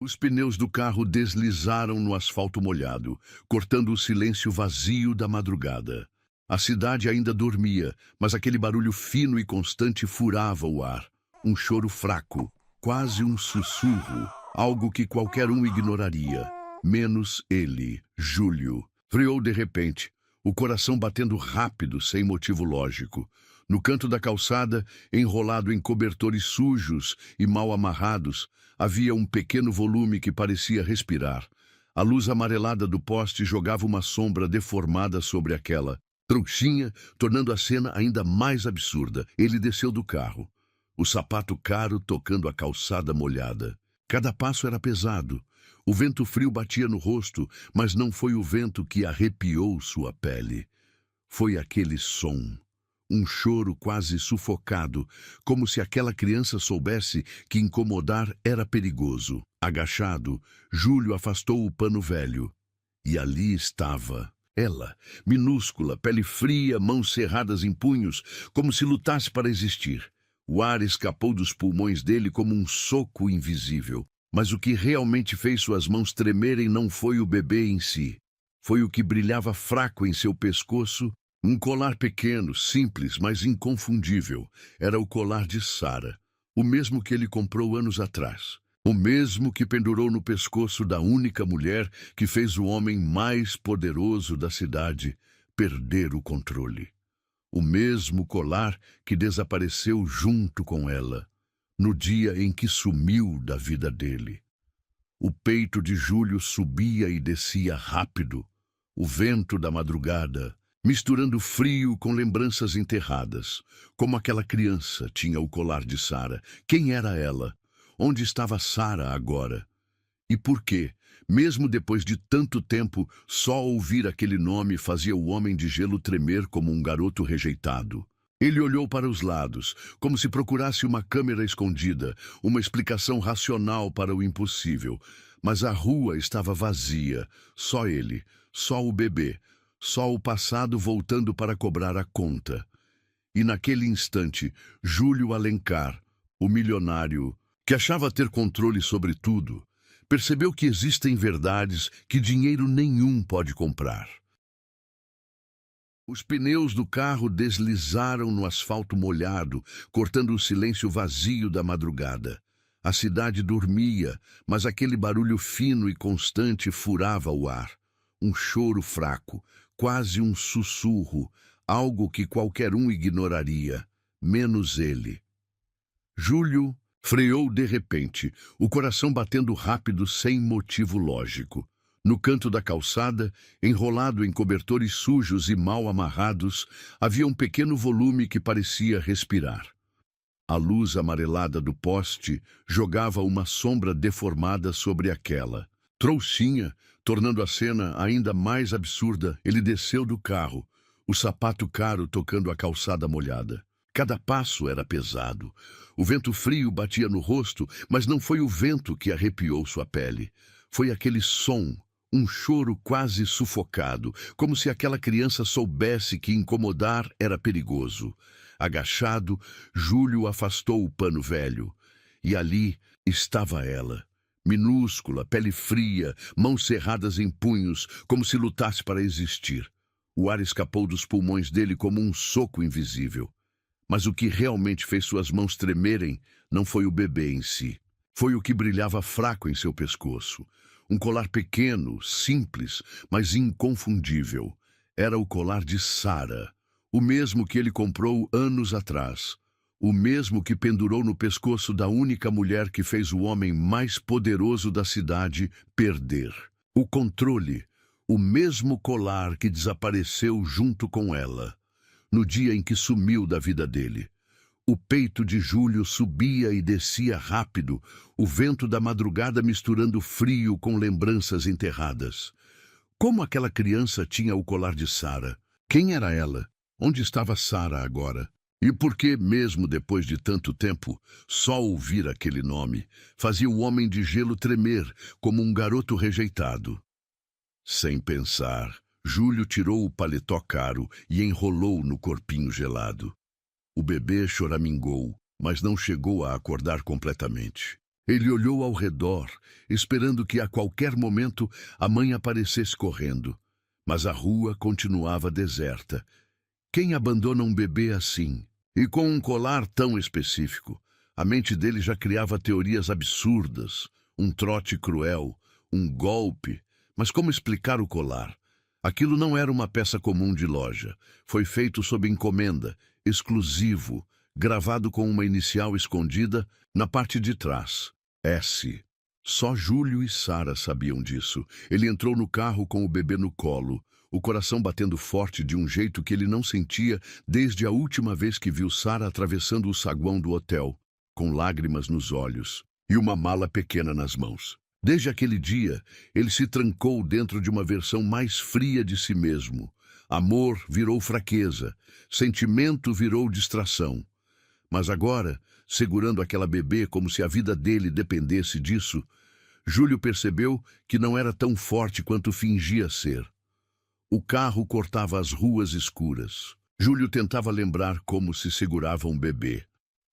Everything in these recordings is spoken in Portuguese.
Os pneus do carro deslizaram no asfalto molhado, cortando o silêncio vazio da madrugada. A cidade ainda dormia, mas aquele barulho fino e constante furava o ar. Um choro fraco, quase um sussurro, algo que qualquer um ignoraria. Menos ele, Júlio. Freou de repente, o coração batendo rápido, sem motivo lógico. No canto da calçada, enrolado em cobertores sujos e mal amarrados, havia um pequeno volume que parecia respirar. A luz amarelada do poste jogava uma sombra deformada sobre aquela trouxinha, tornando a cena ainda mais absurda. Ele desceu do carro, o sapato caro tocando a calçada molhada. Cada passo era pesado. O vento frio batia no rosto, mas não foi o vento que arrepiou sua pele. Foi aquele som. Um choro quase sufocado, como se aquela criança soubesse que incomodar era perigoso. Agachado, Júlio afastou o pano velho. E ali estava ela, minúscula, pele fria, mãos cerradas em punhos, como se lutasse para existir. O ar escapou dos pulmões dele como um soco invisível. Mas o que realmente fez suas mãos tremerem não foi o bebê em si. Foi o que brilhava fraco em seu pescoço. Um colar pequeno, simples, mas inconfundível. Era o colar de Sara, o mesmo que ele comprou anos atrás. O mesmo que pendurou no pescoço da única mulher que fez o homem mais poderoso da cidade perder o controle. O mesmo colar que desapareceu junto com ela, no dia em que sumiu da vida dele. O peito de Júlio subia e descia rápido. O vento da madrugada, misturando frio com lembranças enterradas. Como aquela criança tinha o colar de Sara. Quem era ela? Onde estava Sara agora? E por quê? Mesmo depois de tanto tempo, só ouvir aquele nome fazia o homem de gelo tremer como um garoto rejeitado. Ele olhou para os lados, como se procurasse uma câmera escondida, uma explicação racional para o impossível. Mas a rua estava vazia, só ele, só o bebê, só o passado voltando para cobrar a conta. E naquele instante, Júlio Alencar, o milionário, que achava ter controle sobre tudo, percebeu que existem verdades que dinheiro nenhum pode comprar. Os pneus do carro deslizaram no asfalto molhado, cortando o silêncio vazio da madrugada. A cidade dormia, mas aquele barulho fino e constante furava o ar. Um choro fraco, quase um sussurro, algo que qualquer um ignoraria, menos ele. Júlio freou de repente, o coração batendo rápido sem motivo lógico. No canto da calçada, enrolado em cobertores sujos e mal amarrados, havia um pequeno volume que parecia respirar. A luz amarelada do poste jogava uma sombra deformada sobre aquela trouxinha, tornando a cena ainda mais absurda. Ele desceu do carro, o sapato caro tocando a calçada molhada. Cada passo era pesado. O vento frio batia no rosto, mas não foi o vento que arrepiou sua pele. Foi aquele som, um choro quase sufocado, como se aquela criança soubesse que incomodar era perigoso. Agachado, Júlio afastou o pano velho. E ali estava ela, minúscula, pele fria, mãos cerradas em punhos, como se lutasse para existir. O ar escapou dos pulmões dele como um soco invisível. Mas o que realmente fez suas mãos tremerem não foi o bebê em si. Foi o que brilhava fraco em seu pescoço. Um colar pequeno, simples, mas inconfundível. Era o colar de Sara, o mesmo que ele comprou anos atrás. O mesmo que pendurou no pescoço da única mulher que fez o homem mais poderoso da cidade perder o controle. O mesmo colar que desapareceu junto com ela, no dia em que sumiu da vida dele. O peito de Júlio subia e descia rápido, o vento da madrugada misturando frio com lembranças enterradas. Como aquela criança tinha o colar de Sara? Quem era ela? Onde estava Sara agora? E por que, mesmo depois de tanto tempo, só ouvir aquele nome fazia o homem de gelo tremer como um garoto rejeitado? Sem pensar, Júlio tirou o paletó caro e enrolou no corpinho gelado. O bebê choramingou, mas não chegou a acordar completamente. Ele olhou ao redor, esperando que a qualquer momento a mãe aparecesse correndo. Mas a rua continuava deserta. Quem abandona um bebê assim? E com um colar tão específico? A mente dele já criava teorias absurdas. Um trote cruel, um golpe. Mas como explicar o colar? Aquilo não era uma peça comum de loja. Foi feito sob encomenda, exclusivo, gravado com uma inicial escondida na parte de trás. S. Só Júlio e Sara sabiam disso. Ele entrou no carro com o bebê no colo, o coração batendo forte de um jeito que ele não sentia desde a última vez que viu Sara atravessando o saguão do hotel, com lágrimas nos olhos e uma mala pequena nas mãos. Desde aquele dia, ele se trancou dentro de uma versão mais fria de si mesmo. Amor virou fraqueza, sentimento virou distração. Mas agora, segurando aquela bebê como se a vida dele dependesse disso, Júlio percebeu que não era tão forte quanto fingia ser. O carro cortava as ruas escuras. Júlio tentava lembrar como se segurava um bebê.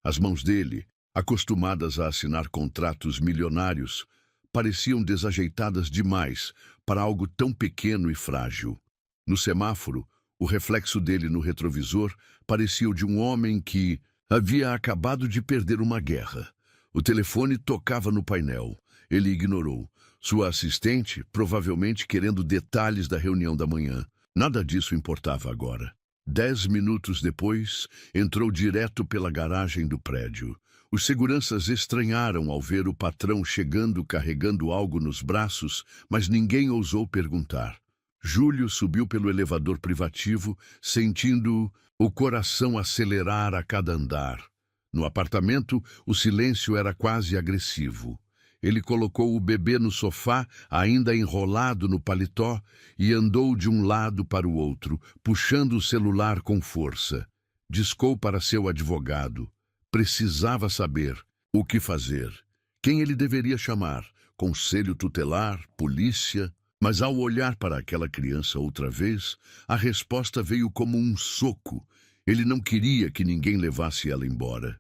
As mãos dele, acostumadas a assinar contratos milionários, pareciam desajeitadas demais para algo tão pequeno e frágil. No semáforo, o reflexo dele no retrovisor parecia o de um homem que havia acabado de perder uma guerra. O telefone tocava no painel. Ele ignorou. Sua assistente, provavelmente querendo detalhes da reunião da manhã. Nada disso importava agora. 10 minutos depois, entrou direto pela garagem do prédio. Os seguranças estranharam ao ver o patrão chegando carregando algo nos braços, mas ninguém ousou perguntar. Júlio subiu pelo elevador privativo, sentindo o coração acelerar a cada andar. No apartamento, o silêncio era quase agressivo. Ele colocou o bebê no sofá, ainda enrolado no paletó, e andou de um lado para o outro, puxando o celular com força. Discou para seu advogado. Precisava saber o que fazer. Quem ele deveria chamar? Conselho tutelar? Polícia? Mas ao olhar para aquela criança outra vez, a resposta veio como um soco. Ele não queria que ninguém levasse ela embora.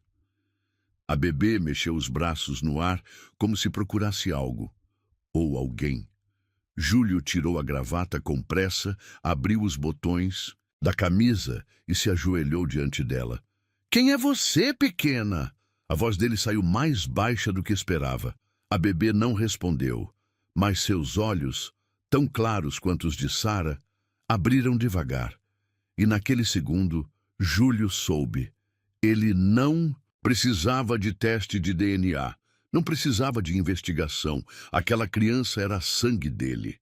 A bebê mexeu os braços no ar como se procurasse algo. Ou alguém. Júlio tirou a gravata com pressa, abriu os botões da camisa e se ajoelhou diante dela. "Quem é você, pequena?" A voz dele saiu mais baixa do que esperava. A bebê não respondeu, mas seus olhos, tão claros quanto os de Sara, abriram devagar. E naquele segundo, Júlio soube. Ele não precisava de teste de DNA, não precisava de investigação. Aquela criança era sangue dele.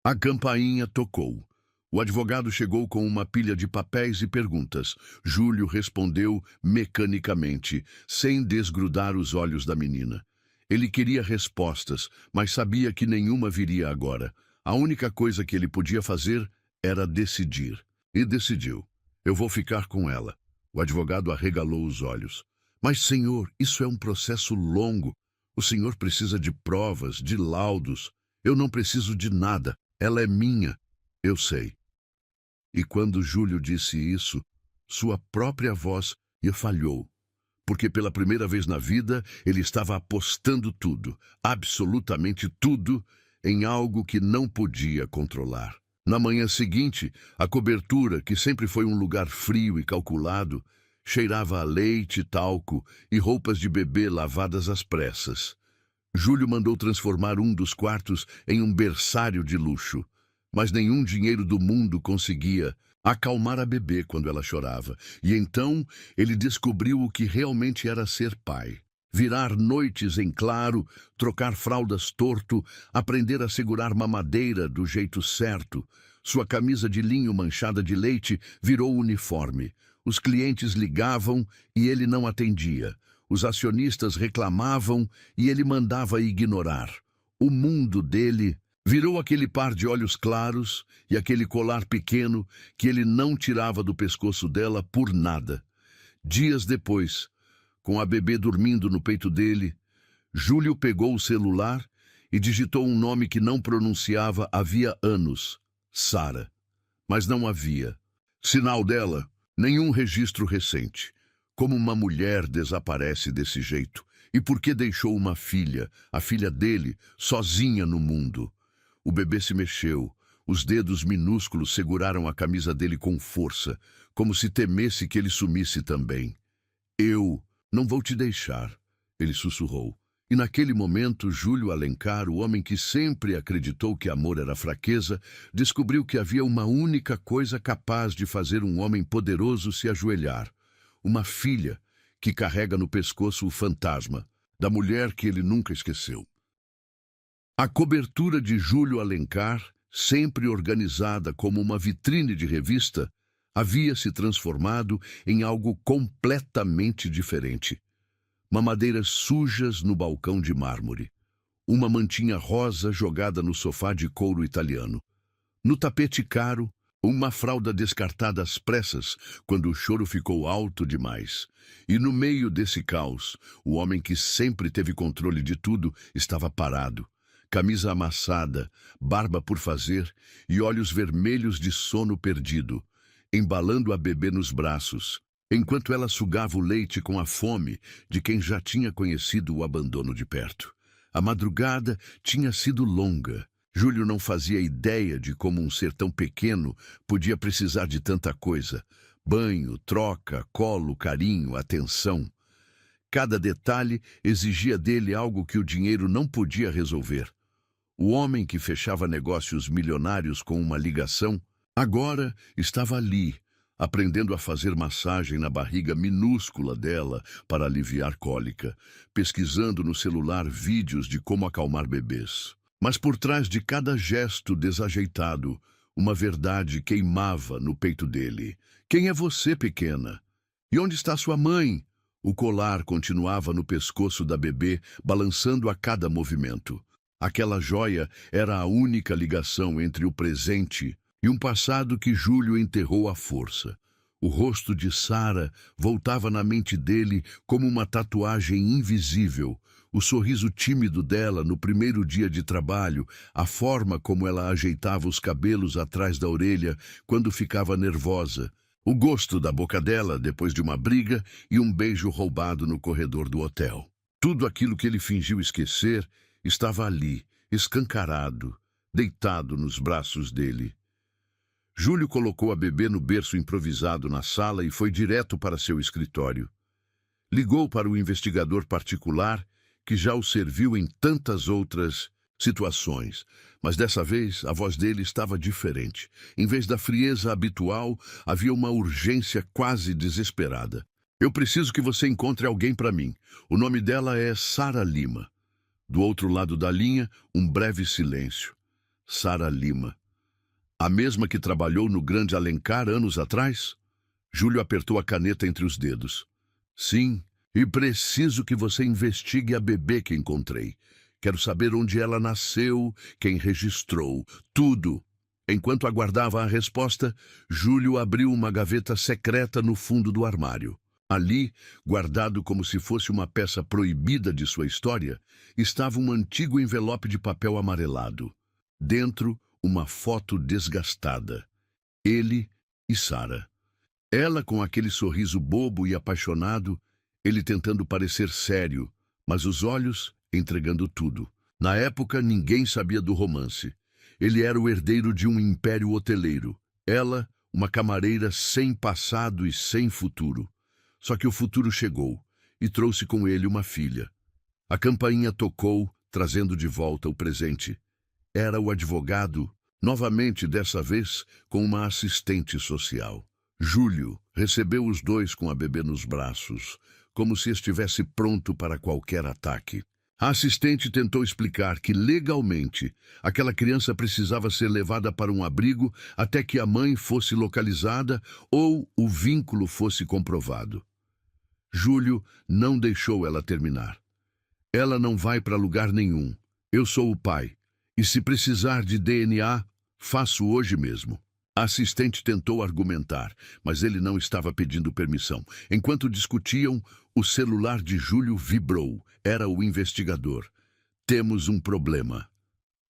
A campainha tocou. O advogado chegou com uma pilha de papéis e perguntas. Júlio respondeu mecanicamente, sem desgrudar os olhos da menina. Ele queria respostas, mas sabia que nenhuma viria agora. A única coisa que ele podia fazer era decidir. E decidiu. "Eu vou ficar com ela." O advogado arregalou os olhos. "Mas, senhor, isso é um processo longo. O senhor precisa de provas, de laudos. Eu não preciso de nada. Ela é minha. Eu sei." E quando Júlio disse isso, sua própria voz lhe falhou. Porque pela primeira vez na vida, ele estava apostando tudo, absolutamente tudo, em algo que não podia controlar. Na manhã seguinte, a cobertura, que sempre foi um lugar frio e calculado, cheirava a leite, talco e roupas de bebê lavadas às pressas. Júlio mandou transformar um dos quartos em um berçário de luxo, mas nenhum dinheiro do mundo conseguia acalmar a bebê quando ela chorava. E então ele descobriu o que realmente era ser pai. Virar noites em claro, trocar fraldas torto, aprender a segurar mamadeira do jeito certo. Sua camisa de linho manchada de leite virou uniforme. Os clientes ligavam e ele não atendia. Os acionistas reclamavam e ele mandava ignorar. O mundo dele virou aquele par de olhos claros e aquele colar pequeno que ele não tirava do pescoço dela por nada. Dias depois, com a bebê dormindo no peito dele, Júlio pegou o celular e digitou um nome que não pronunciava havia anos, Sara. Mas não havia sinal dela, nenhum registro recente. Como uma mulher desaparece desse jeito? E por que deixou uma filha, a filha dele, sozinha no mundo? O bebê se mexeu. Os dedos minúsculos seguraram a camisa dele com força, como se temesse que ele sumisse também. Eu não vou te deixar, ele sussurrou. E naquele momento, Júlio Alencar, o homem que sempre acreditou que amor era fraqueza, descobriu que havia uma única coisa capaz de fazer um homem poderoso se ajoelhar. Uma filha que carrega no pescoço o fantasma da mulher que ele nunca esqueceu. A cobertura de Júlio Alencar, sempre organizada como uma vitrine de revista, havia se transformado em algo completamente diferente. Mamadeiras sujas no balcão de mármore. Uma mantinha rosa jogada no sofá de couro italiano. No tapete caro, uma fralda descartada às pressas quando o choro ficou alto demais. E no meio desse caos, o homem que sempre teve controle de tudo estava parado. Camisa amassada, barba por fazer e olhos vermelhos de sono perdido, embalando a bebê nos braços, enquanto ela sugava o leite com a fome de quem já tinha conhecido o abandono de perto. A madrugada tinha sido longa. Júlio não fazia ideia de como um ser tão pequeno podia precisar de tanta coisa. Banho, troca, colo, carinho, atenção. Cada detalhe exigia dele algo que o dinheiro não podia resolver. O homem que fechava negócios milionários com uma ligação, agora estava ali, aprendendo a fazer massagem na barriga minúscula dela para aliviar cólica, pesquisando no celular vídeos de como acalmar bebês. Mas por trás de cada gesto desajeitado, uma verdade queimava no peito dele. Quem é você, pequena? E onde está sua mãe? O colar continuava no pescoço da bebê, balançando a cada movimento. Aquela joia era a única ligação entre o presente e um passado que Júlio enterrou à força. O rosto de Sara voltava na mente dele como uma tatuagem invisível. O sorriso tímido dela no primeiro dia de trabalho, a forma como ela ajeitava os cabelos atrás da orelha quando ficava nervosa, o gosto da boca dela depois de uma briga e um beijo roubado no corredor do hotel. Tudo aquilo que ele fingiu esquecer estava ali, escancarado, deitado nos braços dele. Júlio colocou a bebê no berço improvisado na sala e foi direto para seu escritório. Ligou para o investigador particular que já o serviu em tantas outras situações, mas dessa vez a voz dele estava diferente. Em vez da frieza habitual, havia uma urgência quase desesperada. Eu preciso que você encontre alguém para mim. O nome dela é Sara Lima. Do outro lado da linha, um breve silêncio. Sara Lima. A mesma que trabalhou no Grande Alencar anos atrás? Júlio apertou a caneta entre os dedos. Sim, e preciso que você investigue a bebê que encontrei. Quero saber onde ela nasceu, quem registrou, tudo. Enquanto aguardava a resposta, Júlio abriu uma gaveta secreta no fundo do armário. Ali, guardado como se fosse uma peça proibida de sua história, estava um antigo envelope de papel amarelado. Dentro, uma foto desgastada. Ele e Sara. Ela com aquele sorriso bobo e apaixonado, ele tentando parecer sério, mas os olhos entregando tudo. Na época, ninguém sabia do romance. Ele era o herdeiro de um império hoteleiro. Ela, uma camareira sem passado e sem futuro. Só que o futuro chegou e trouxe com ele uma filha. A campainha tocou, trazendo de volta o presente. Era o advogado, novamente dessa vez com uma assistente social. Júlio recebeu os dois com a bebê nos braços, como se estivesse pronto para qualquer ataque. A assistente tentou explicar que, legalmente, aquela criança precisava ser levada para um abrigo até que a mãe fosse localizada ou o vínculo fosse comprovado. Júlio não deixou ela terminar. Ela não vai para lugar nenhum. Eu sou o pai. E se precisar de DNA, faço hoje mesmo. A assistente tentou argumentar, mas ele não estava pedindo permissão. Enquanto discutiam, o celular de Júlio vibrou. Era o investigador. Temos um problema.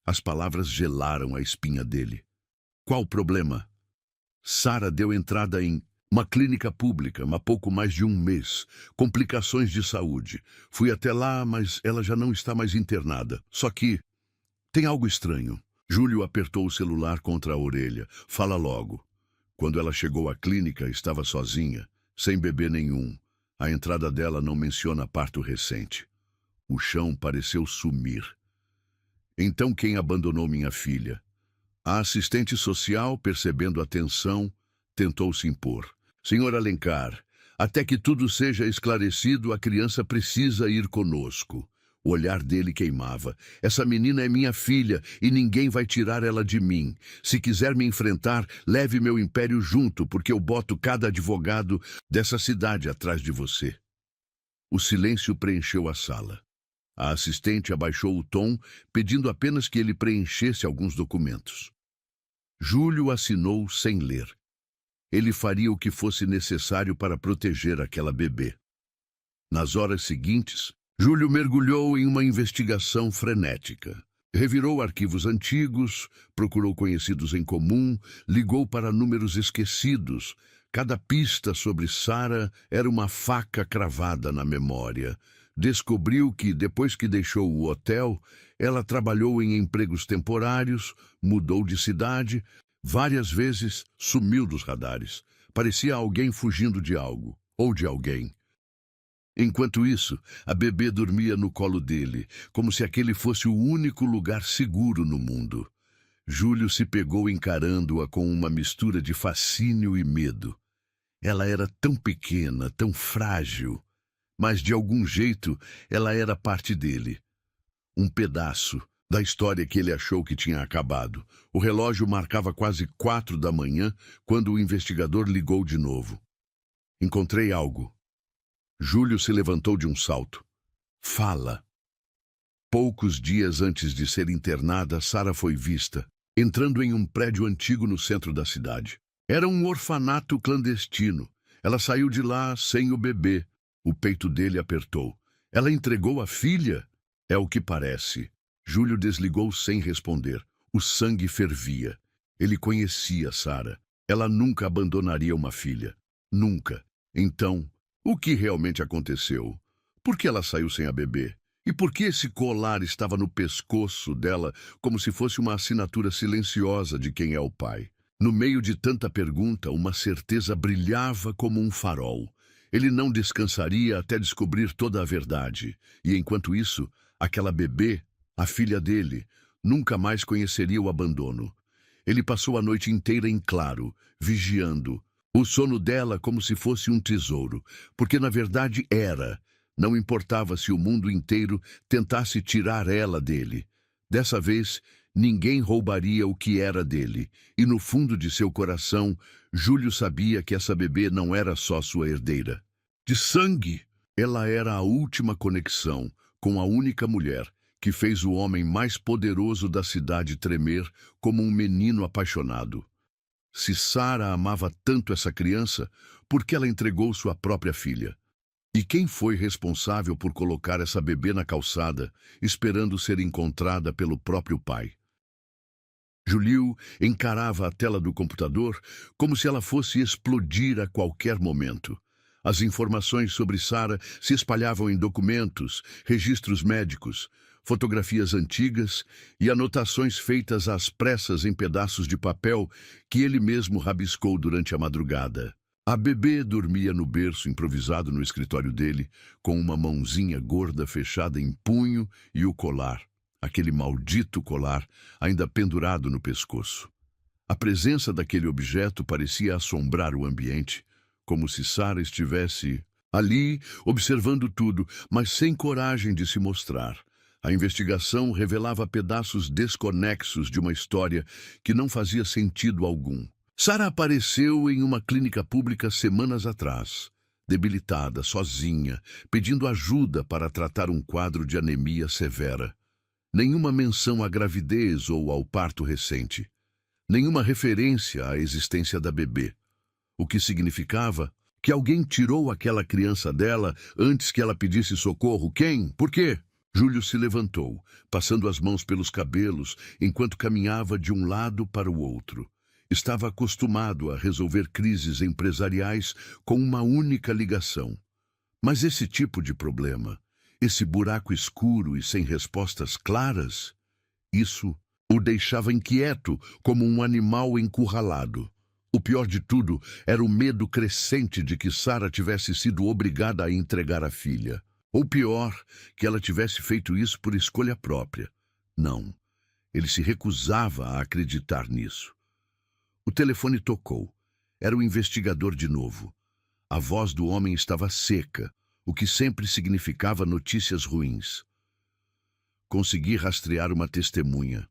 As palavras gelaram a espinha dele. Qual problema? Sara deu entrada em Uma clínica pública, há pouco mais de um mês. Complicações de saúde. Fui até lá, mas ela já não está mais internada. Só que tem algo estranho. Júlio apertou o celular contra a orelha. Fala logo. Quando ela chegou à clínica, estava sozinha, sem bebê nenhum. A entrada dela não menciona parto recente. O chão pareceu sumir. Então quem abandonou minha filha? A assistente social, percebendo a tensão, tentou se impor. Senhor Alencar, até que tudo seja esclarecido, a criança precisa ir conosco. O olhar dele queimava. Essa menina é minha filha e ninguém vai tirar ela de mim. Se quiser me enfrentar, leve meu império junto, porque eu boto cada advogado dessa cidade atrás de você. O silêncio preencheu a sala. A assistente abaixou o tom, pedindo apenas que ele preenchesse alguns documentos. Júlio assinou sem ler. Ele faria o que fosse necessário para proteger aquela bebê. Nas horas seguintes, Júlio mergulhou em uma investigação frenética. Revirou arquivos antigos, procurou conhecidos em comum, ligou para números esquecidos. Cada pista sobre Sara era uma faca cravada na memória. Descobriu que, depois que deixou o hotel, ela trabalhou em empregos temporários, mudou de cidade, várias vezes sumiu dos radares. Parecia alguém fugindo de algo, ou de alguém. Enquanto isso, a bebê dormia no colo dele, como se aquele fosse o único lugar seguro no mundo. Júlio se pegou encarando-a com uma mistura de fascínio e medo. Ela era tão pequena, tão frágil, mas de algum jeito ela era parte dele. Um pedaço da história que ele achou que tinha acabado. O relógio marcava quase 4 da manhã quando o investigador ligou de novo. Encontrei algo. Júlio se levantou de um salto. Fala. Poucos dias antes de ser internada, Sara foi vista, entrando em um prédio antigo no centro da cidade. Era um orfanato clandestino. Ela saiu de lá sem o bebê. O peito dele apertou. Ela entregou a filha? É o que parece. Júlio desligou sem responder. O sangue fervia. Ele conhecia Sara. Ela nunca abandonaria uma filha. Nunca. Então, o que realmente aconteceu? Por que ela saiu sem a bebê? E por que esse colar estava no pescoço dela como se fosse uma assinatura silenciosa de quem é o pai? No meio de tanta pergunta, uma certeza brilhava como um farol. Ele não descansaria até descobrir toda a verdade. E enquanto isso, aquela bebê, a filha dele, nunca mais conheceria o abandono. Ele passou a noite inteira em claro, vigiando. O sono dela como se fosse um tesouro, porque na verdade era. Não importava se o mundo inteiro tentasse tirar ela dele. Dessa vez, ninguém roubaria o que era dele. E no fundo de seu coração, Júlio sabia que essa bebê não era só sua herdeira. De sangue, ela era a última conexão com a única mulher que fez o homem mais poderoso da cidade tremer como um menino apaixonado. Se Sara amava tanto essa criança, por que ela entregou sua própria filha? E quem foi responsável por colocar essa bebê na calçada, esperando ser encontrada pelo próprio pai? Júlio encarava a tela do computador como se ela fosse explodir a qualquer momento. As informações sobre Sara se espalhavam em documentos, registros médicos, fotografias antigas e anotações feitas às pressas em pedaços de papel que ele mesmo rabiscou durante a madrugada. A bebê dormia no berço improvisado no escritório dele, com uma mãozinha gorda fechada em punho e o colar, aquele maldito colar, ainda pendurado no pescoço. A presença daquele objeto parecia assombrar o ambiente, como se Sara estivesse ali, observando tudo, mas sem coragem de se mostrar. A investigação revelava pedaços desconexos de uma história que não fazia sentido algum. Sara apareceu em uma clínica pública semanas atrás, debilitada, sozinha, pedindo ajuda para tratar um quadro de anemia severa. Nenhuma menção à gravidez ou ao parto recente. Nenhuma referência à existência da bebê. O que significava que alguém tirou aquela criança dela antes que ela pedisse socorro. Quem? Por quê? Júlio se levantou, passando as mãos pelos cabelos, enquanto caminhava de um lado para o outro. Estava acostumado a resolver crises empresariais com uma única ligação. Mas esse tipo de problema, esse buraco escuro e sem respostas claras, isso o deixava inquieto, como um animal encurralado. O pior de tudo era o medo crescente de que Sara tivesse sido obrigada a entregar a filha. Ou pior, que ela tivesse feito isso por escolha própria. Não, ele se recusava a acreditar nisso. O telefone tocou. Era o investigador de novo. A voz do homem estava seca, o que sempre significava notícias ruins. Consegui rastrear uma testemunha,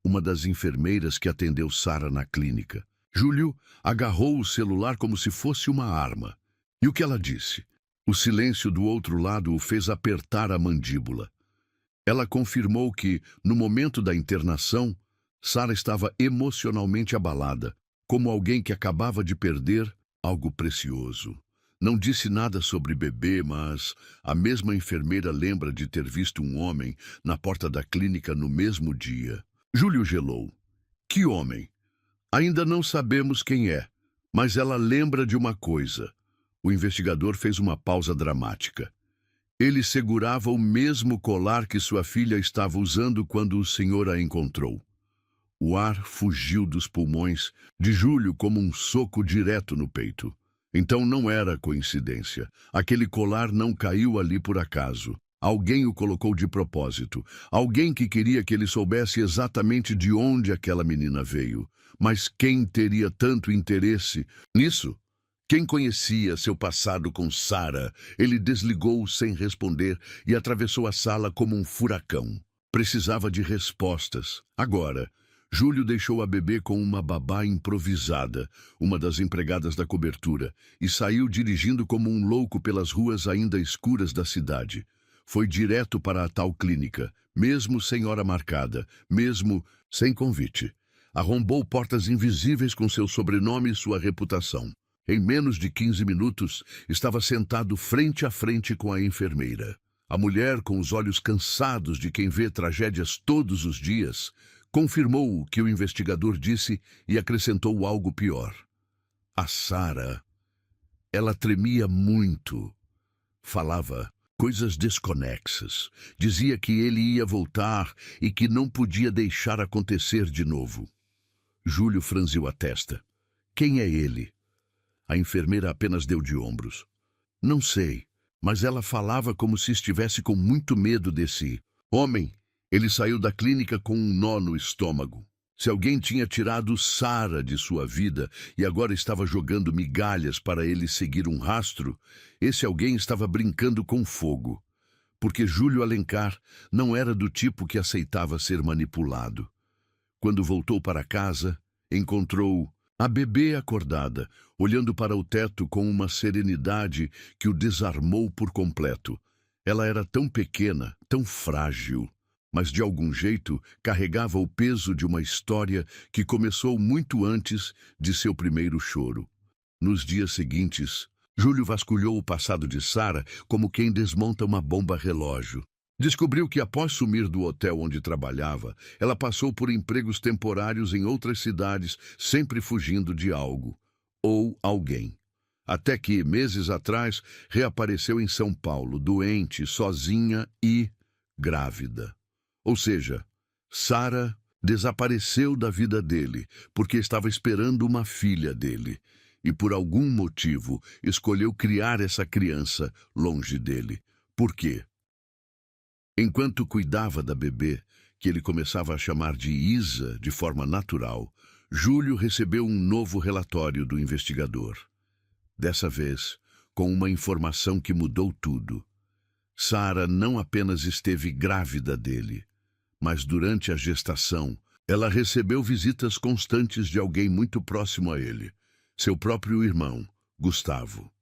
uma das enfermeiras que atendeu Sara na clínica. Júlio agarrou o celular como se fosse uma arma. E o que ela disse? O silêncio do outro lado o fez apertar a mandíbula. Ela confirmou que, no momento da internação, Sara estava emocionalmente abalada, como alguém que acabava de perder algo precioso. Não disse nada sobre bebê, mas a mesma enfermeira lembra de ter visto um homem na porta da clínica no mesmo dia. Júlio gelou. Que homem? Ainda não sabemos quem é, mas ela lembra de uma coisa. O investigador fez uma pausa dramática. Ele segurava o mesmo colar que sua filha estava usando quando o senhor a encontrou. O ar fugiu dos pulmões de Júlio como um soco direto no peito. Então não era coincidência. Aquele colar não caiu ali por acaso. Alguém o colocou de propósito. Alguém que queria que ele soubesse exatamente de onde aquela menina veio. Mas quem teria tanto interesse nisso? Quem conhecia seu passado com Sara? Ele desligou sem responder e atravessou a sala como um furacão. Precisava de respostas. Agora, Júlio deixou a bebê com uma babá improvisada, uma das empregadas da cobertura, e saiu dirigindo como um louco pelas ruas ainda escuras da cidade. Foi direto para a tal clínica, mesmo sem hora marcada, mesmo sem convite. Arrombou portas invisíveis com seu sobrenome e sua reputação. Em menos de 15 minutos, estava sentado frente a frente com a enfermeira. A mulher, com os olhos cansados de quem vê tragédias todos os dias, confirmou o que o investigador disse e acrescentou algo pior. A Sara, ela tremia muito. Falava coisas desconexas. Dizia que ele ia voltar e que não podia deixar acontecer de novo. Júlio franziu a testa. Quem é ele? A enfermeira apenas deu de ombros. Não sei, mas ela falava como se estivesse com muito medo desse homem. Ele saiu da clínica com um nó no estômago. Se alguém tinha tirado Sara de sua vida e agora estava jogando migalhas para ele seguir um rastro, esse alguém estava brincando com fogo. Porque Júlio Alencar não era do tipo que aceitava ser manipulado. Quando voltou para casa, encontrou a bebê acordada, olhando para o teto com uma serenidade que o desarmou por completo. Ela era tão pequena, tão frágil, mas de algum jeito carregava o peso de uma história que começou muito antes de seu primeiro choro. Nos dias seguintes, Júlio vasculhou o passado de Sara como quem desmonta uma bomba relógio. Descobriu que após sumir do hotel onde trabalhava, ela passou por empregos temporários em outras cidades, sempre fugindo de algo ou alguém. Até que, meses atrás, reapareceu em São Paulo, doente, sozinha e grávida. Ou seja, Sara desapareceu da vida dele porque estava esperando uma filha dele e, por algum motivo, escolheu criar essa criança longe dele. Por quê? Enquanto cuidava da bebê, que ele começava a chamar de Isa de forma natural, Júlio recebeu um novo relatório do investigador. Dessa vez, com uma informação que mudou tudo. Sara não apenas esteve grávida dele, mas durante a gestação, ela recebeu visitas constantes de alguém muito próximo a ele, seu próprio irmão, Gustavo.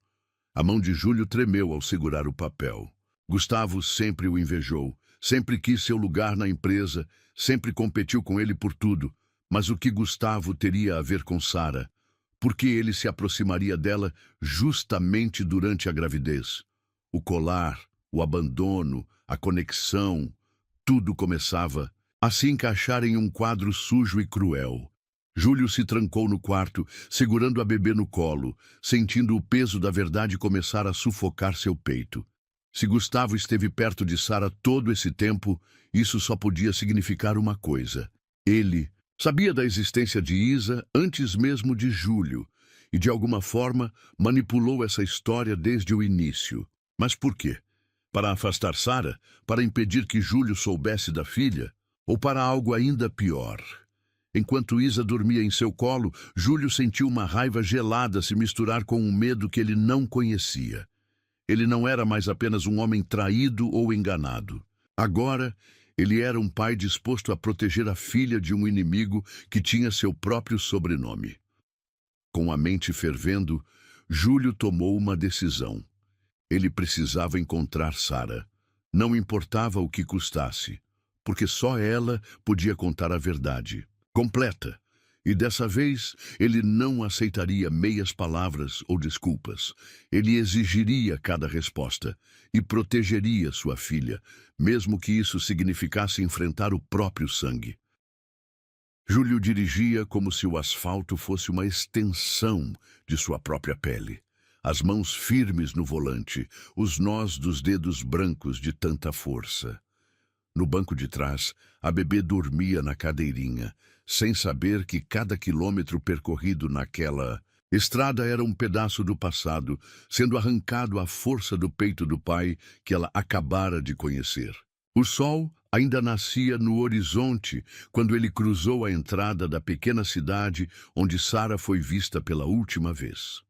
A mão de Júlio tremeu ao segurar o papel. Gustavo sempre o invejou, sempre quis seu lugar na empresa, sempre competiu com ele por tudo. Mas o que Gustavo teria a ver com Sara? Por que ele se aproximaria dela justamente durante a gravidez? O colar, o abandono, a conexão, tudo começava a se encaixar em um quadro sujo e cruel. Júlio se trancou no quarto, segurando a bebê no colo, sentindo o peso da verdade começar a sufocar seu peito. Se Gustavo esteve perto de Sara todo esse tempo, isso só podia significar uma coisa. Ele sabia da existência de Isa antes mesmo de Júlio, e de alguma forma manipulou essa história desde o início. Mas por quê? Para afastar Sara? Para impedir que Júlio soubesse da filha? Ou para algo ainda pior? Enquanto Isa dormia em seu colo, Júlio sentiu uma raiva gelada se misturar com um medo que ele não conhecia. Ele não era mais apenas um homem traído ou enganado. Agora, ele era um pai disposto a proteger a filha de um inimigo que tinha seu próprio sobrenome. Com a mente fervendo, Júlio tomou uma decisão. Ele precisava encontrar Sara. Não importava o que custasse, porque só ela podia contar a verdade completa. E dessa vez, ele não aceitaria meias palavras ou desculpas. Ele exigiria cada resposta e protegeria sua filha, mesmo que isso significasse enfrentar o próprio sangue. Júlio dirigia como se o asfalto fosse uma extensão de sua própria pele. As mãos firmes no volante, os nós dos dedos brancos de tanta força. No banco de trás, a bebê dormia na cadeirinha, sem saber que cada quilômetro percorrido naquela estrada era um pedaço do passado, sendo arrancado à força do peito do pai que ela acabara de conhecer. O sol ainda nascia no horizonte quando ele cruzou a entrada da pequena cidade onde Sara foi vista pela última vez.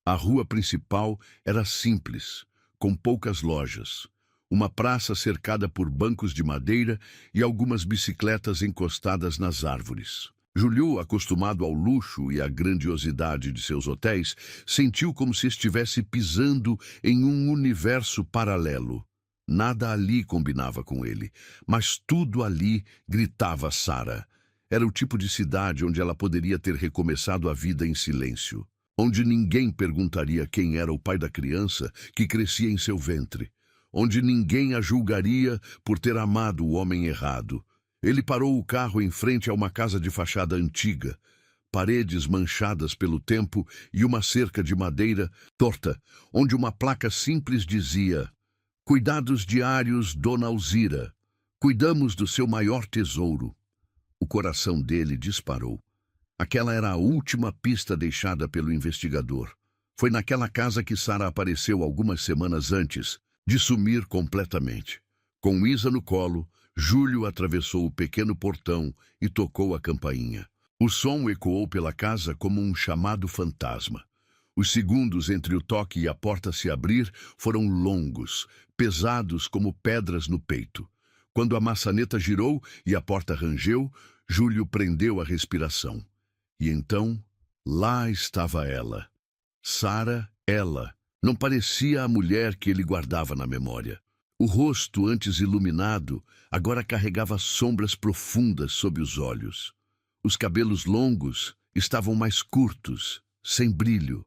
A rua principal era simples, com poucas lojas. Uma praça cercada por bancos de madeira e algumas bicicletas encostadas nas árvores. Júlio, acostumado ao luxo e à grandiosidade de seus hotéis, sentiu como se estivesse pisando em um universo paralelo. Nada ali combinava com ele, mas tudo ali gritava Sara. Era o tipo de cidade onde ela poderia ter recomeçado a vida em silêncio, onde ninguém perguntaria quem era o pai da criança que crescia em seu ventre, onde ninguém a julgaria por ter amado o homem errado. Ele parou o carro em frente a uma casa de fachada antiga, paredes manchadas pelo tempo e uma cerca de madeira torta, onde uma placa simples dizia: "Cuidados diários, Dona Alzira. Cuidamos do seu maior tesouro." O coração dele disparou. Aquela era a última pista deixada pelo investigador. Foi naquela casa que Sara apareceu algumas semanas antes de sumir completamente. Com Isa no colo, Júlio atravessou o pequeno portão e tocou a campainha. O som ecoou pela casa como um chamado fantasma. Os segundos entre o toque e a porta se abrir foram longos, pesados como pedras no peito. Quando a maçaneta girou e a porta rangeu, Júlio prendeu a respiração. E então, lá estava ela. Sara, ela. Não parecia a mulher que ele guardava na memória. O rosto, antes iluminado, agora carregava sombras profundas sob os olhos. Os cabelos longos estavam mais curtos, sem brilho.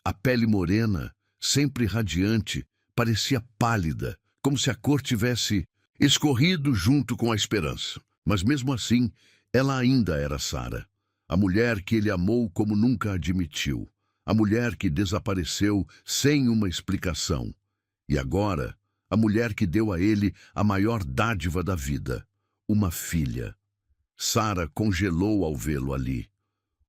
A pele morena, sempre radiante, parecia pálida, como se a cor tivesse escorrido junto com a esperança. Mas mesmo assim, ela ainda era Sara, a mulher que ele amou como nunca admitiu. A mulher que desapareceu sem uma explicação. E agora, a mulher que deu a ele a maior dádiva da vida, uma filha. Sara congelou ao vê-lo ali.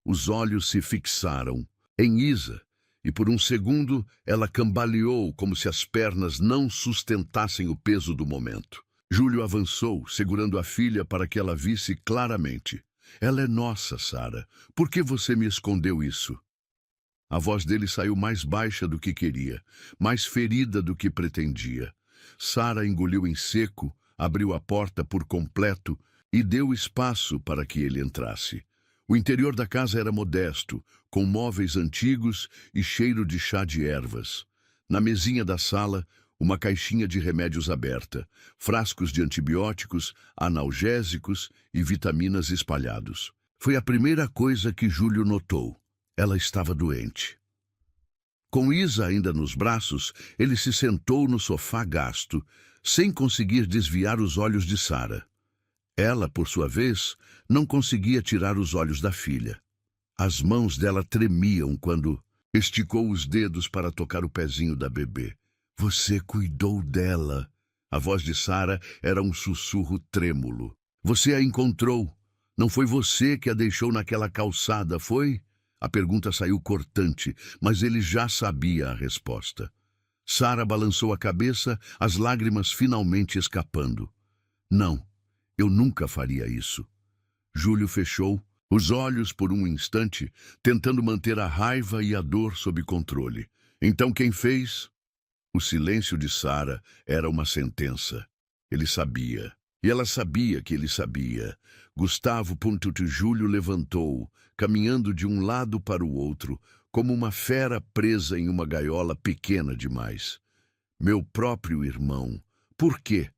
Os olhos se fixaram em Isa, e por um segundo ela cambaleou como se as pernas não sustentassem o peso do momento. Júlio avançou, segurando a filha para que ela visse claramente. "Ela é nossa, Sara. Por que você me escondeu isso?" A voz dele saiu mais baixa do que queria, mais ferida do que pretendia. Sara engoliu em seco, abriu a porta por completo e deu espaço para que ele entrasse. O interior da casa era modesto, com móveis antigos e cheiro de chá de ervas. Na mesinha da sala, uma caixinha de remédios aberta, frascos de antibióticos, analgésicos e vitaminas espalhados. Foi a primeira coisa que Júlio notou. Ela estava doente. Com Isa ainda nos braços, ele se sentou no sofá gasto, sem conseguir desviar os olhos de Sara. Ela, por sua vez, não conseguia tirar os olhos da filha. As mãos dela tremiam quando esticou os dedos para tocar o pezinho da bebê. Você cuidou dela. A voz de Sara era um sussurro trêmulo. Você a encontrou. Não foi você que a deixou naquela calçada, foi? A pergunta saiu cortante, mas ele já sabia a resposta. Sara balançou a cabeça, as lágrimas finalmente escapando. Não, eu nunca faria isso. Júlio fechou os olhos por um instante, tentando manter a raiva e a dor sob controle. Então quem fez? O silêncio de Sara era uma sentença. Ele sabia. E ela sabia que ele sabia. Gustavo Júlio levantou, caminhando de um lado para o outro, como uma fera presa em uma gaiola pequena demais. Meu próprio irmão. Por quê?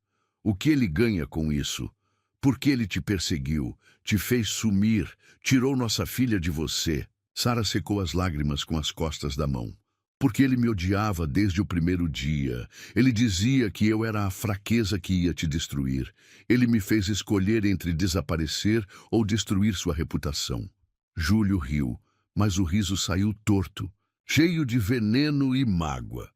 O que ele ganha com isso? Por que ele te perseguiu, te fez sumir, tirou nossa filha de você? Sara secou as lágrimas com as costas da mão. Porque ele me odiava desde o primeiro dia. Ele dizia que eu era a fraqueza que ia te destruir. Ele me fez escolher entre desaparecer ou destruir sua reputação. Júlio riu, mas o riso saiu torto, cheio de veneno e mágoa.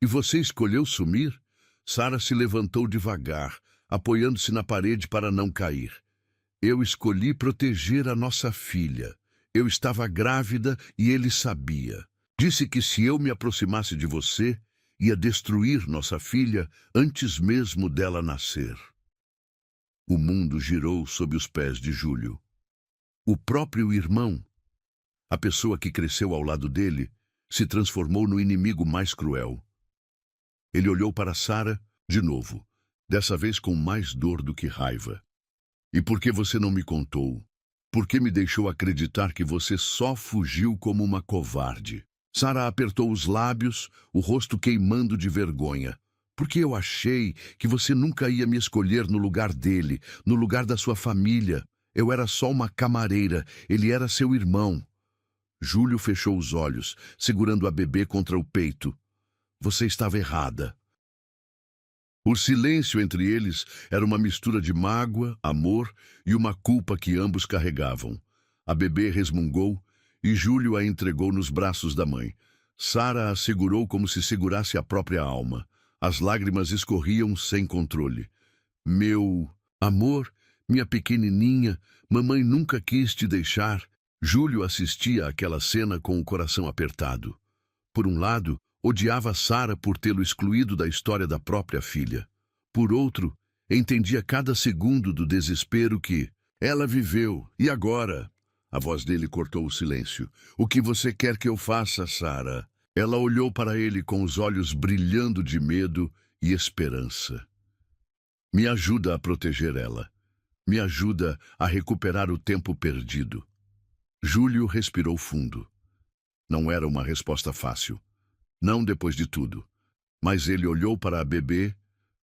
E você escolheu sumir? Sara se levantou devagar, apoiando-se na parede para não cair. Eu escolhi proteger a nossa filha. Eu estava grávida e ele sabia. Disse que se eu me aproximasse de você, ia destruir nossa filha antes mesmo dela nascer. O mundo girou sob os pés de Júlio. O próprio irmão, a pessoa que cresceu ao lado dele, se transformou no inimigo mais cruel. Ele olhou para Sara de novo, dessa vez com mais dor do que raiva. E por que você não me contou? Por que me deixou acreditar que você só fugiu como uma covarde? Sara apertou os lábios, o rosto queimando de vergonha. Porque eu achei que você nunca ia me escolher no lugar dele, no lugar da sua família. Eu era só uma camareira, ele era seu irmão. Júlio fechou os olhos, segurando a bebê contra o peito. Você estava errada. O silêncio entre eles era uma mistura de mágoa, amor e uma culpa que ambos carregavam. A bebê resmungou e Júlio a entregou nos braços da mãe. Sara a segurou como se segurasse a própria alma. As lágrimas escorriam sem controle. Meu amor, minha pequenininha, mamãe nunca quis te deixar. Júlio assistia àquela cena com o coração apertado. Por um lado, odiava Sara por tê-lo excluído da história da própria filha. Por outro, entendia cada segundo do desespero que ela viveu. E agora? A voz dele cortou o silêncio. O que você quer que eu faça, Sara? Ela olhou para ele com os olhos brilhando de medo e esperança. Me ajuda a proteger ela. Me ajuda a recuperar o tempo perdido. Júlio respirou fundo. Não era uma resposta fácil. Não depois de tudo. Mas ele olhou para a bebê,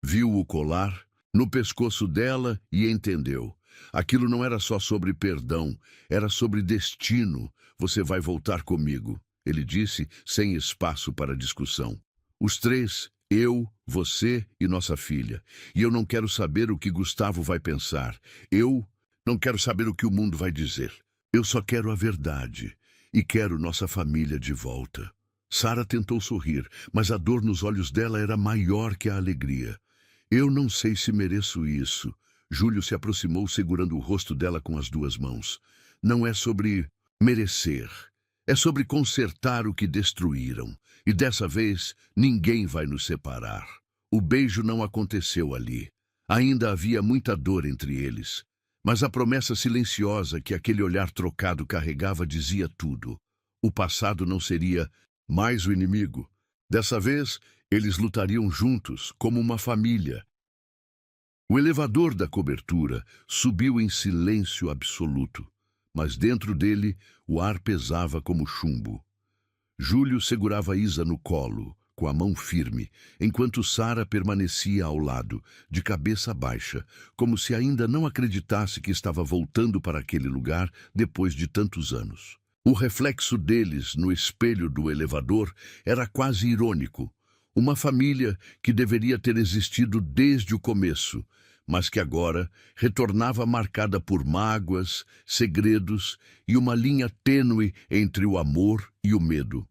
viu o colar no pescoço dela e entendeu. Aquilo não era só sobre perdão, era sobre destino. Você vai voltar comigo, ele disse, sem espaço para discussão. Os três, eu, você e nossa filha. E eu não quero saber o que Gustavo vai pensar. Eu não quero saber o que o mundo vai dizer. Eu só quero a verdade e quero nossa família de volta. Sara tentou sorrir, mas a dor nos olhos dela era maior que a alegria. Eu não sei se mereço isso. Júlio se aproximou segurando o rosto dela com as duas mãos. Não é sobre merecer. É sobre consertar o que destruíram. E dessa vez, ninguém vai nos separar. O beijo não aconteceu ali. Ainda havia muita dor entre eles. Mas a promessa silenciosa que aquele olhar trocado carregava dizia tudo. O passado não seria mais o inimigo. Dessa vez, eles lutariam juntos, como uma família. O elevador da cobertura subiu em silêncio absoluto, mas dentro dele o ar pesava como chumbo. Júlio segurava Isa no colo, com a mão firme, enquanto Sara permanecia ao lado, de cabeça baixa, como se ainda não acreditasse que estava voltando para aquele lugar depois de tantos anos. O reflexo deles no espelho do elevador era quase irônico. Uma família que deveria ter existido desde o começo, mas que agora retornava marcada por mágoas, segredos e uma linha tênue entre o amor e o medo.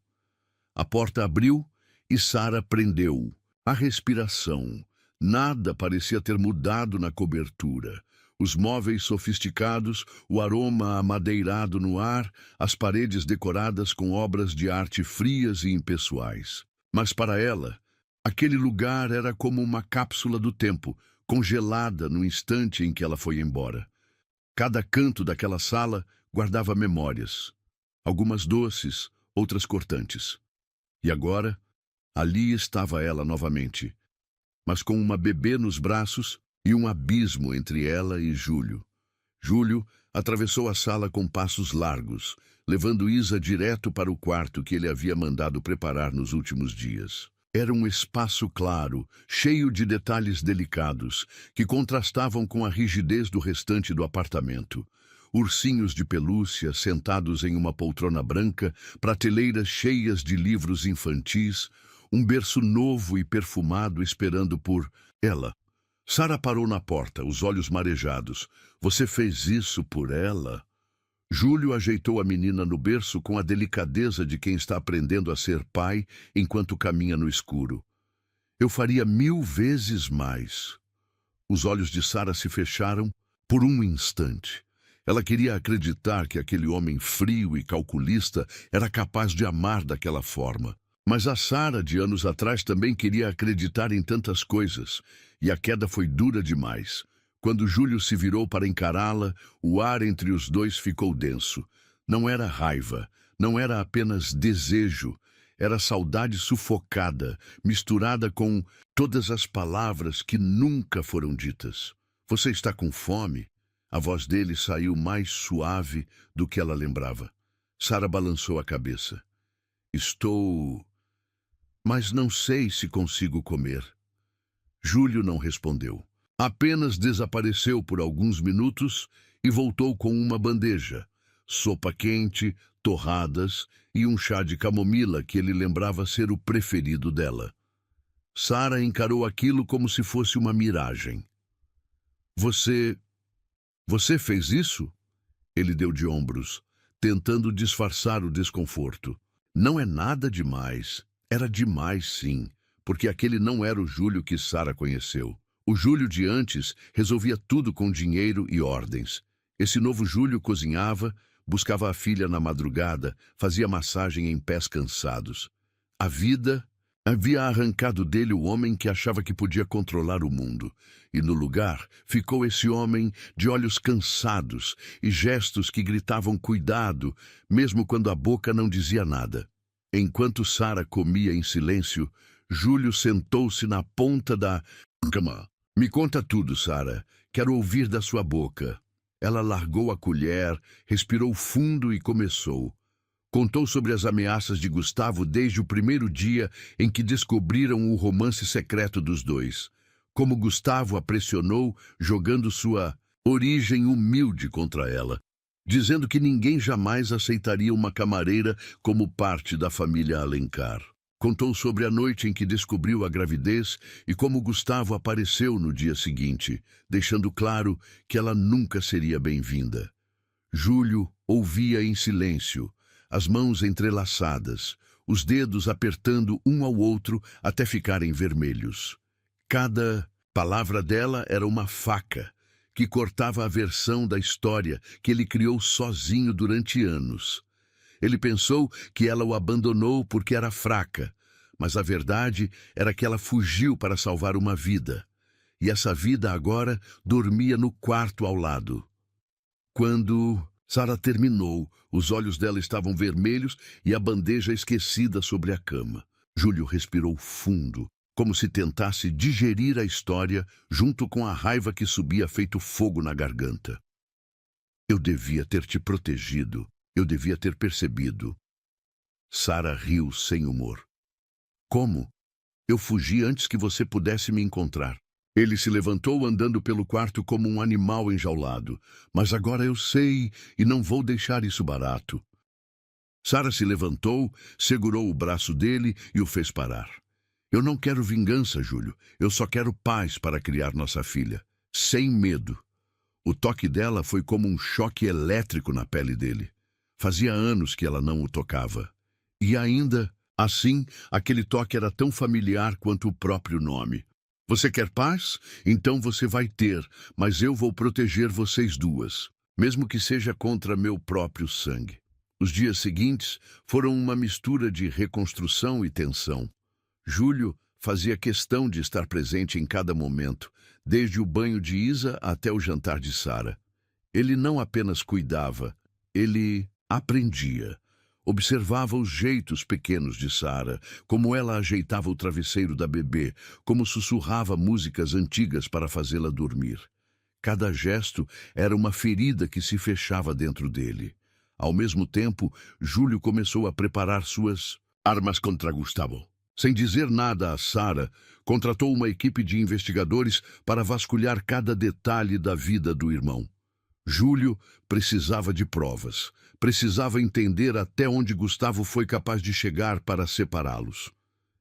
A porta abriu e Sara prendeu a respiração. Nada parecia ter mudado na cobertura. Os móveis sofisticados, o aroma amadeirado no ar, as paredes decoradas com obras de arte frias e impessoais. Mas para ela, aquele lugar era como uma cápsula do tempo, congelada no instante em que ela foi embora. Cada canto daquela sala guardava memórias, algumas doces, outras cortantes. E agora, ali estava ela novamente, mas com uma bebê nos braços e um abismo entre ela e Júlio. Júlio atravessou a sala com passos largos, levando Isa direto para o quarto que ele havia mandado preparar nos últimos dias. Era um espaço claro, cheio de detalhes delicados, que contrastavam com a rigidez do restante do apartamento. Ursinhos de pelúcia sentados em uma poltrona branca, prateleiras cheias de livros infantis, um berço novo e perfumado esperando por ela. Sara parou na porta, os olhos marejados. Você fez isso por ela? Júlio ajeitou a menina no berço com a delicadeza de quem está aprendendo a ser pai enquanto caminha no escuro. Eu faria 1000 vezes mais. Os olhos de Sara se fecharam por um instante. Ela queria acreditar que aquele homem frio e calculista era capaz de amar daquela forma. Mas a Sara de anos atrás também queria acreditar em tantas coisas, e a queda foi dura demais. Quando Júlio se virou para encará-la, o ar entre os dois ficou denso. Não era raiva, não era apenas desejo, era saudade sufocada, misturada com todas as palavras que nunca foram ditas. Você está com fome? A voz dele saiu mais suave do que ela lembrava. Sara balançou a cabeça. Estou... mas não sei se consigo comer. Júlio não respondeu. Apenas desapareceu por alguns minutos e voltou com uma bandeja, sopa quente, torradas e um chá de camomila que ele lembrava ser o preferido dela. Sara encarou aquilo como se fosse uma miragem. Você fez isso? Ele deu de ombros, tentando disfarçar o desconforto. Não é nada demais. Era demais, sim, porque aquele não era o Júlio que Sara conheceu. O Júlio de antes resolvia tudo com dinheiro e ordens. Esse novo Júlio cozinhava, buscava a filha na madrugada, fazia massagem em pés cansados. A vida havia arrancado dele o homem que achava que podia controlar o mundo, e no lugar ficou esse homem de olhos cansados e gestos que gritavam cuidado, mesmo quando a boca não dizia nada. Enquanto Sara comia em silêncio, Júlio sentou-se na ponta da cama. Me conta tudo, Sara. Quero ouvir da sua boca. Ela largou a colher, respirou fundo e começou. Contou sobre as ameaças de Gustavo desde o primeiro dia em que descobriram o romance secreto dos dois. Como Gustavo a pressionou, jogando sua origem humilde contra ela, dizendo que ninguém jamais aceitaria uma camareira como parte da família Alencar. Contou sobre a noite em que descobriu a gravidez e como Gustavo apareceu no dia seguinte, deixando claro que ela nunca seria bem-vinda. Júlio ouvia em silêncio, as mãos entrelaçadas, os dedos apertando um ao outro até ficarem vermelhos. Cada palavra dela era uma faca que cortava a versão da história que ele criou sozinho durante anos. Ele pensou que ela o abandonou porque era fraca, mas a verdade era que ela fugiu para salvar uma vida, e essa vida agora dormia no quarto ao lado. Quando Sara terminou, os olhos dela estavam vermelhos e a bandeja esquecida sobre a cama. Júlio respirou fundo, como se tentasse digerir a história junto com a raiva que subia feito fogo na garganta. Eu devia ter te protegido. Eu devia ter percebido. Sara riu sem humor. Como? Eu fugi antes que você pudesse me encontrar. Ele se levantou andando pelo quarto como um animal enjaulado. Mas agora eu sei e não vou deixar isso barato. Sara se levantou, segurou o braço dele e o fez parar. Eu não quero vingança, Júlio. Eu só quero paz para criar nossa filha. sem medo. O toque dela foi como um choque elétrico na pele dele. Fazia anos que ela não o tocava. E ainda, assim, aquele toque era tão familiar quanto o próprio nome. Você quer paz? Então você vai ter, mas eu vou proteger vocês duas, mesmo que seja contra meu próprio sangue. Os dias seguintes foram uma mistura de reconstrução e tensão. Júlio fazia questão de estar presente em cada momento, desde o banho de Isa até o jantar de Sara. Ele não apenas cuidava, ele aprendia. Observava os jeitos pequenos de Sara, como ela ajeitava o travesseiro da bebê, como sussurrava músicas antigas para fazê-la dormir. Cada gesto era uma ferida que se fechava dentro dele. Ao mesmo tempo, Júlio começou a preparar suas armas contra Gustavo. Sem dizer nada a Sara, contratou uma equipe de investigadores para vasculhar cada detalhe da vida do irmão. Júlio precisava de provas. Precisava entender até onde Gustavo foi capaz de chegar para separá-los.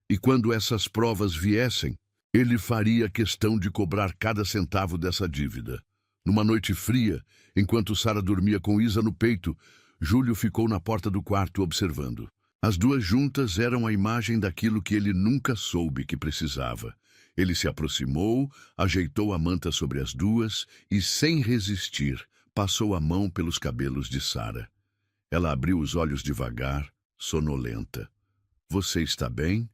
E quando essas provas viessem, ele faria questão de cobrar cada centavo dessa dívida. Numa noite fria, enquanto Sara dormia com Isa no peito, Júlio ficou na porta do quarto observando. As duas juntas eram a imagem daquilo que ele nunca soube que precisava. Ele se aproximou, ajeitou a manta sobre as duas e, sem resistir, passou a mão pelos cabelos de Sara. Ela abriu os olhos devagar, sonolenta. Você está bem?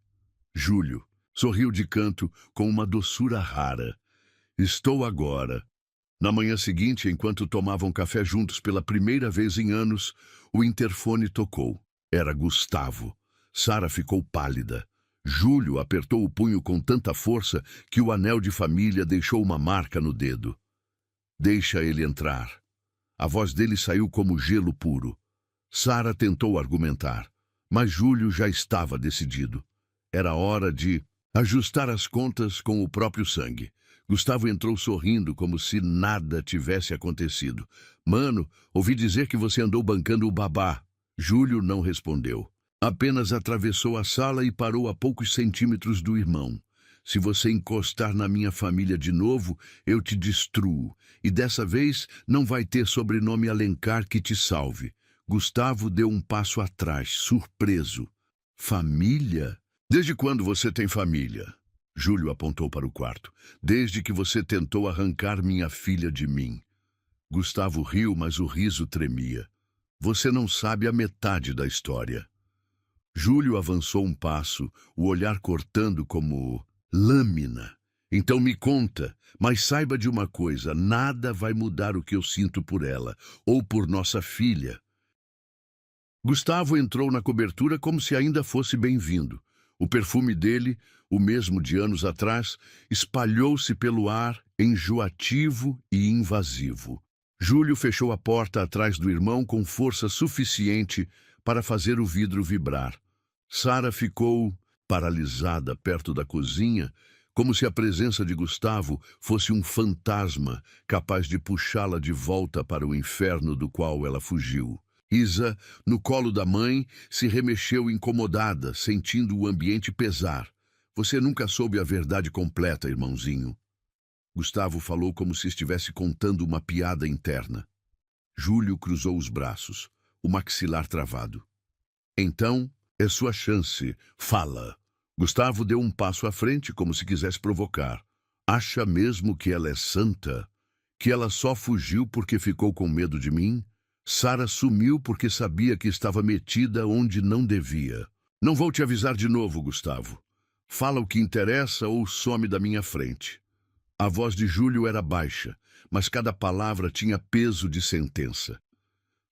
Júlio sorriu de canto com uma doçura rara. Estou agora. Na manhã seguinte, enquanto tomavam café juntos pela primeira vez em anos, o interfone tocou. Era Gustavo. Sara ficou pálida. Júlio apertou o punho com tanta força que o anel de família deixou uma marca no dedo. Deixa ele entrar. A voz dele saiu como gelo puro. Sara tentou argumentar, mas Júlio já estava decidido. Era hora de ajustar as contas com o próprio sangue. Gustavo entrou sorrindo como se nada tivesse acontecido. Mano, ouvi dizer que você andou bancando o babá. Júlio não respondeu. Apenas atravessou a sala e parou a poucos centímetros do irmão. Se você encostar na minha família de novo, eu te destruo. E dessa vez não vai ter sobrenome Alencar que te salve. Gustavo deu um passo atrás, surpreso. Família? Desde quando você tem família? Júlio apontou para o quarto. Desde que você tentou arrancar minha filha de mim. Gustavo riu, mas o riso tremia. Você não sabe a metade da história. Júlio avançou um passo, o olhar cortando como lâmina. Então me conta, mas saiba de uma coisa, nada vai mudar o que eu sinto por ela, ou por nossa filha. Gustavo entrou na cobertura como se ainda fosse bem-vindo. O perfume dele, o mesmo de anos atrás, espalhou-se pelo ar, enjoativo e invasivo. Júlio fechou a porta atrás do irmão com força suficiente para fazer o vidro vibrar. Sara ficou paralisada perto da cozinha, como se a presença de Gustavo fosse um fantasma capaz de puxá-la de volta para o inferno do qual ela fugiu. Isa, no colo da mãe, se remexeu incomodada, sentindo o ambiente pesar. Você nunca soube a verdade completa, irmãozinho. Gustavo falou como se estivesse contando uma piada interna. Júlio cruzou os braços, o maxilar travado. Então, é sua chance. Fala. Gustavo deu um passo à frente, como se quisesse provocar. Acha mesmo que ela é santa? Que ela só fugiu porque ficou com medo de mim? Sara sumiu porque sabia que estava metida onde não devia. Não vou te avisar de novo, Gustavo. Fala o que interessa ou some da minha frente. A voz de Júlio era baixa, mas cada palavra tinha peso de sentença.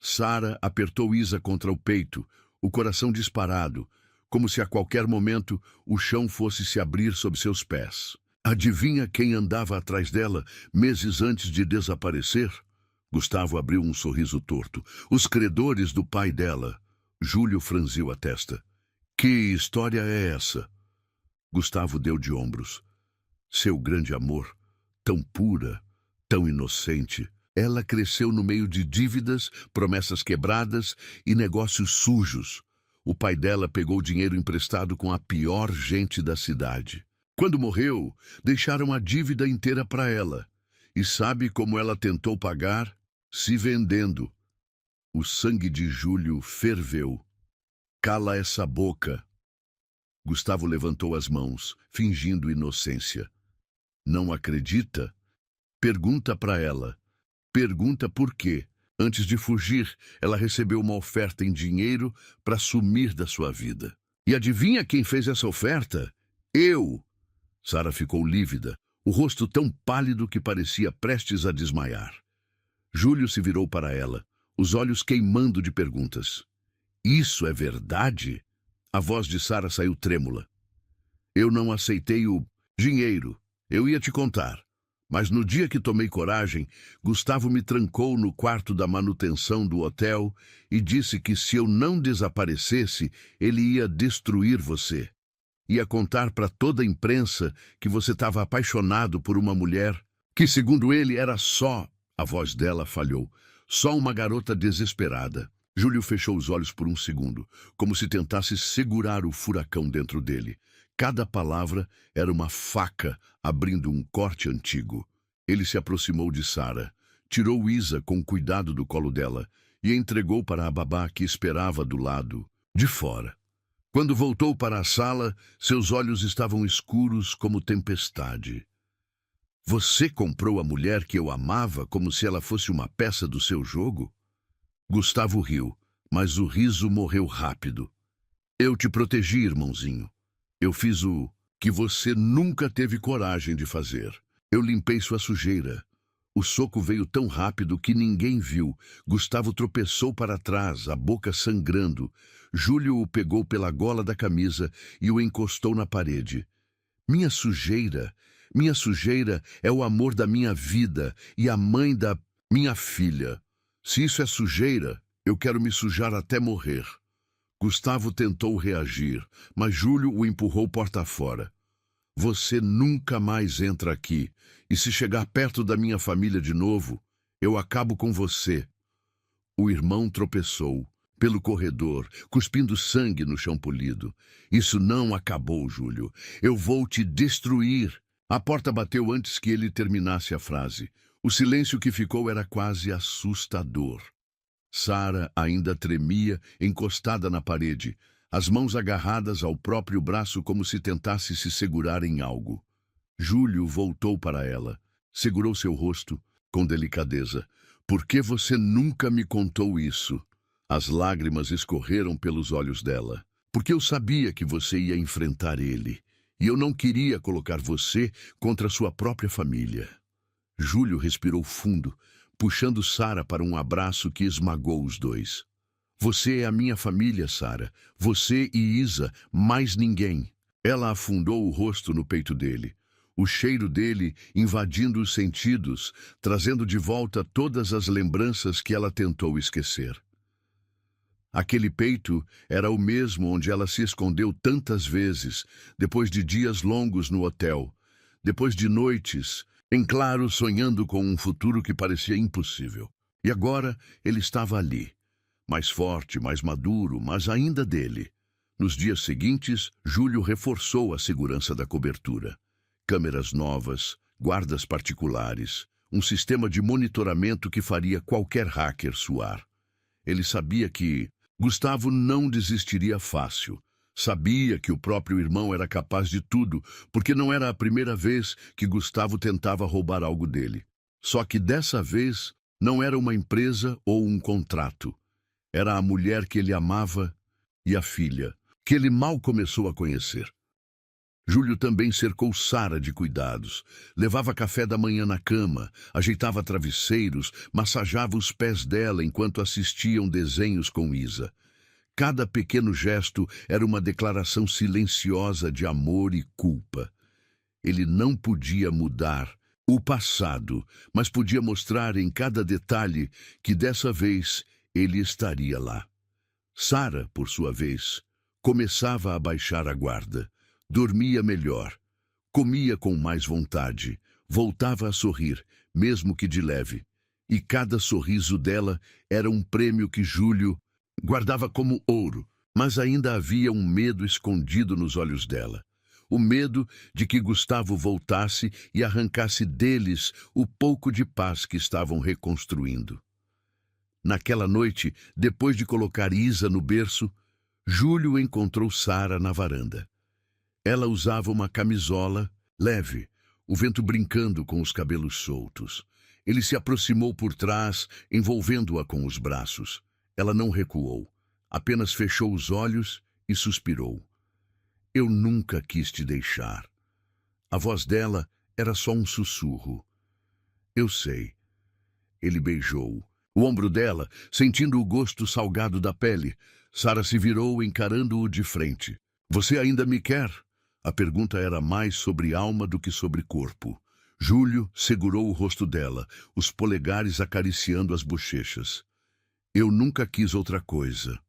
Sara apertou Isa contra o peito, o coração disparado, como se a qualquer momento o chão fosse se abrir sob seus pés. Adivinha quem andava atrás dela meses antes de desaparecer? Gustavo abriu um sorriso torto. Os credores do pai dela. Júlio franziu a testa. Que história é essa? Gustavo deu de ombros. Seu grande amor, tão pura, tão inocente. Ela cresceu no meio de dívidas, promessas quebradas e negócios sujos. O pai dela pegou dinheiro emprestado com a pior gente da cidade. Quando morreu, deixaram a dívida inteira para ela. E sabe como ela tentou pagar? Se vendendo. O sangue de Júlio ferveu. Cala essa boca. Gustavo levantou as mãos, fingindo inocência. Não acredita? Pergunta para ela. Pergunta por quê. Antes de fugir, ela recebeu uma oferta em dinheiro para sumir da sua vida. E adivinha quem fez essa oferta? Eu! Sara ficou lívida, o rosto tão pálido que parecia prestes a desmaiar. Júlio se virou para ela, os olhos queimando de perguntas. Isso é verdade? A voz de Sara saiu trêmula. Eu não aceitei o dinheiro. Eu ia te contar. Mas no dia que tomei coragem, Gustavo me trancou no quarto da manutenção do hotel e disse que se eu não desaparecesse, ele ia destruir você. Ia contar para toda a imprensa que você estava apaixonado por uma mulher que, segundo ele, era só... A voz dela falhou. Só uma garota desesperada. Júlio fechou os olhos por um segundo, como se tentasse segurar o furacão dentro dele. Cada palavra era uma faca abrindo um corte antigo. Ele se aproximou de Sara, tirou Isa com cuidado do colo dela e entregou para a babá que esperava do lado de fora. Quando voltou para a sala, seus olhos estavam escuros como tempestade. Você comprou a mulher que eu amava como se ela fosse uma peça do seu jogo? Gustavo riu, mas o riso morreu rápido. Eu te protegi, irmãozinho. Eu fiz o que você nunca teve coragem de fazer. Eu limpei sua sujeira. O soco veio tão rápido que ninguém viu. Gustavo tropeçou para trás, a boca sangrando. Júlio o pegou pela gola da camisa e o encostou na parede. Minha sujeira é o amor da minha vida e a mãe da minha filha. Se isso é sujeira, eu quero me sujar até morrer. Gustavo tentou reagir, mas Júlio o empurrou porta fora. Você nunca mais entra aqui, e se chegar perto da minha família de novo, eu acabo com você. O irmão tropeçou pelo corredor, cuspindo sangue no chão polido. Isso não acabou, Júlio. Eu vou te destruir. A porta bateu antes que ele terminasse a frase. O silêncio que ficou era quase assustador. Sara ainda tremia, encostada na parede, as mãos agarradas ao próprio braço como se tentasse se segurar em algo. Júlio voltou para ela, segurou seu rosto com delicadeza. Por que você nunca me contou isso? As lágrimas escorreram pelos olhos dela. Porque eu sabia que você ia enfrentar ele, e eu não queria colocar você contra sua própria família. Júlio respirou fundo, puxando Sara para um abraço que esmagou os dois. Você é a minha família, Sara. Você e Isa, mais ninguém. Ela afundou o rosto no peito dele. O cheiro dele invadindo os sentidos, trazendo de volta todas as lembranças que ela tentou esquecer. Aquele peito era o mesmo onde ela se escondeu tantas vezes, depois de dias longos no hotel, depois de noites em claro, sonhando com um futuro que parecia impossível. E agora ele estava ali, mais forte, mais maduro, mas ainda dele. Nos dias seguintes, Júlio reforçou a segurança da cobertura. Câmeras novas, guardas particulares, um sistema de monitoramento que faria qualquer hacker suar. Ele sabia que Gustavo não desistiria fácil. Sabia que o próprio irmão era capaz de tudo, porque não era a primeira vez que Gustavo tentava roubar algo dele. Só que dessa vez não era uma empresa ou um contrato. Era a mulher que ele amava e a filha, que ele mal começou a conhecer. Júlio também cercou Sara de cuidados. Levava café da manhã na cama, ajeitava travesseiros, massageava os pés dela enquanto assistiam desenhos com Isa. Cada pequeno gesto era uma declaração silenciosa de amor e culpa. Ele não podia mudar o passado, mas podia mostrar em cada detalhe que dessa vez ele estaria lá. Sara, por sua vez, começava a baixar a guarda. Dormia melhor, comia com mais vontade, voltava a sorrir, mesmo que de leve. E cada sorriso dela era um prêmio que Júlio guardava como ouro, mas ainda havia um medo escondido nos olhos dela. o medo de que Gustavo voltasse e arrancasse deles o pouco de paz que estavam reconstruindo. Naquela noite, depois de colocar Isa no berço, Júlio encontrou Sara na varanda. Ela usava uma camisola leve, o vento brincando com os cabelos soltos. Ele se aproximou por trás, envolvendo-a com os braços. Ela não recuou, apenas fechou os olhos e suspirou. Eu nunca quis te deixar. A voz dela era só um sussurro. Eu sei. Ele beijou o ombro dela, sentindo o gosto salgado da pele. Sara se virou, encarando-o de frente. Você ainda me quer? A pergunta era mais sobre alma do que sobre corpo. Júlio segurou o rosto dela, os polegares acariciando as bochechas. Eu nunca quis outra coisa.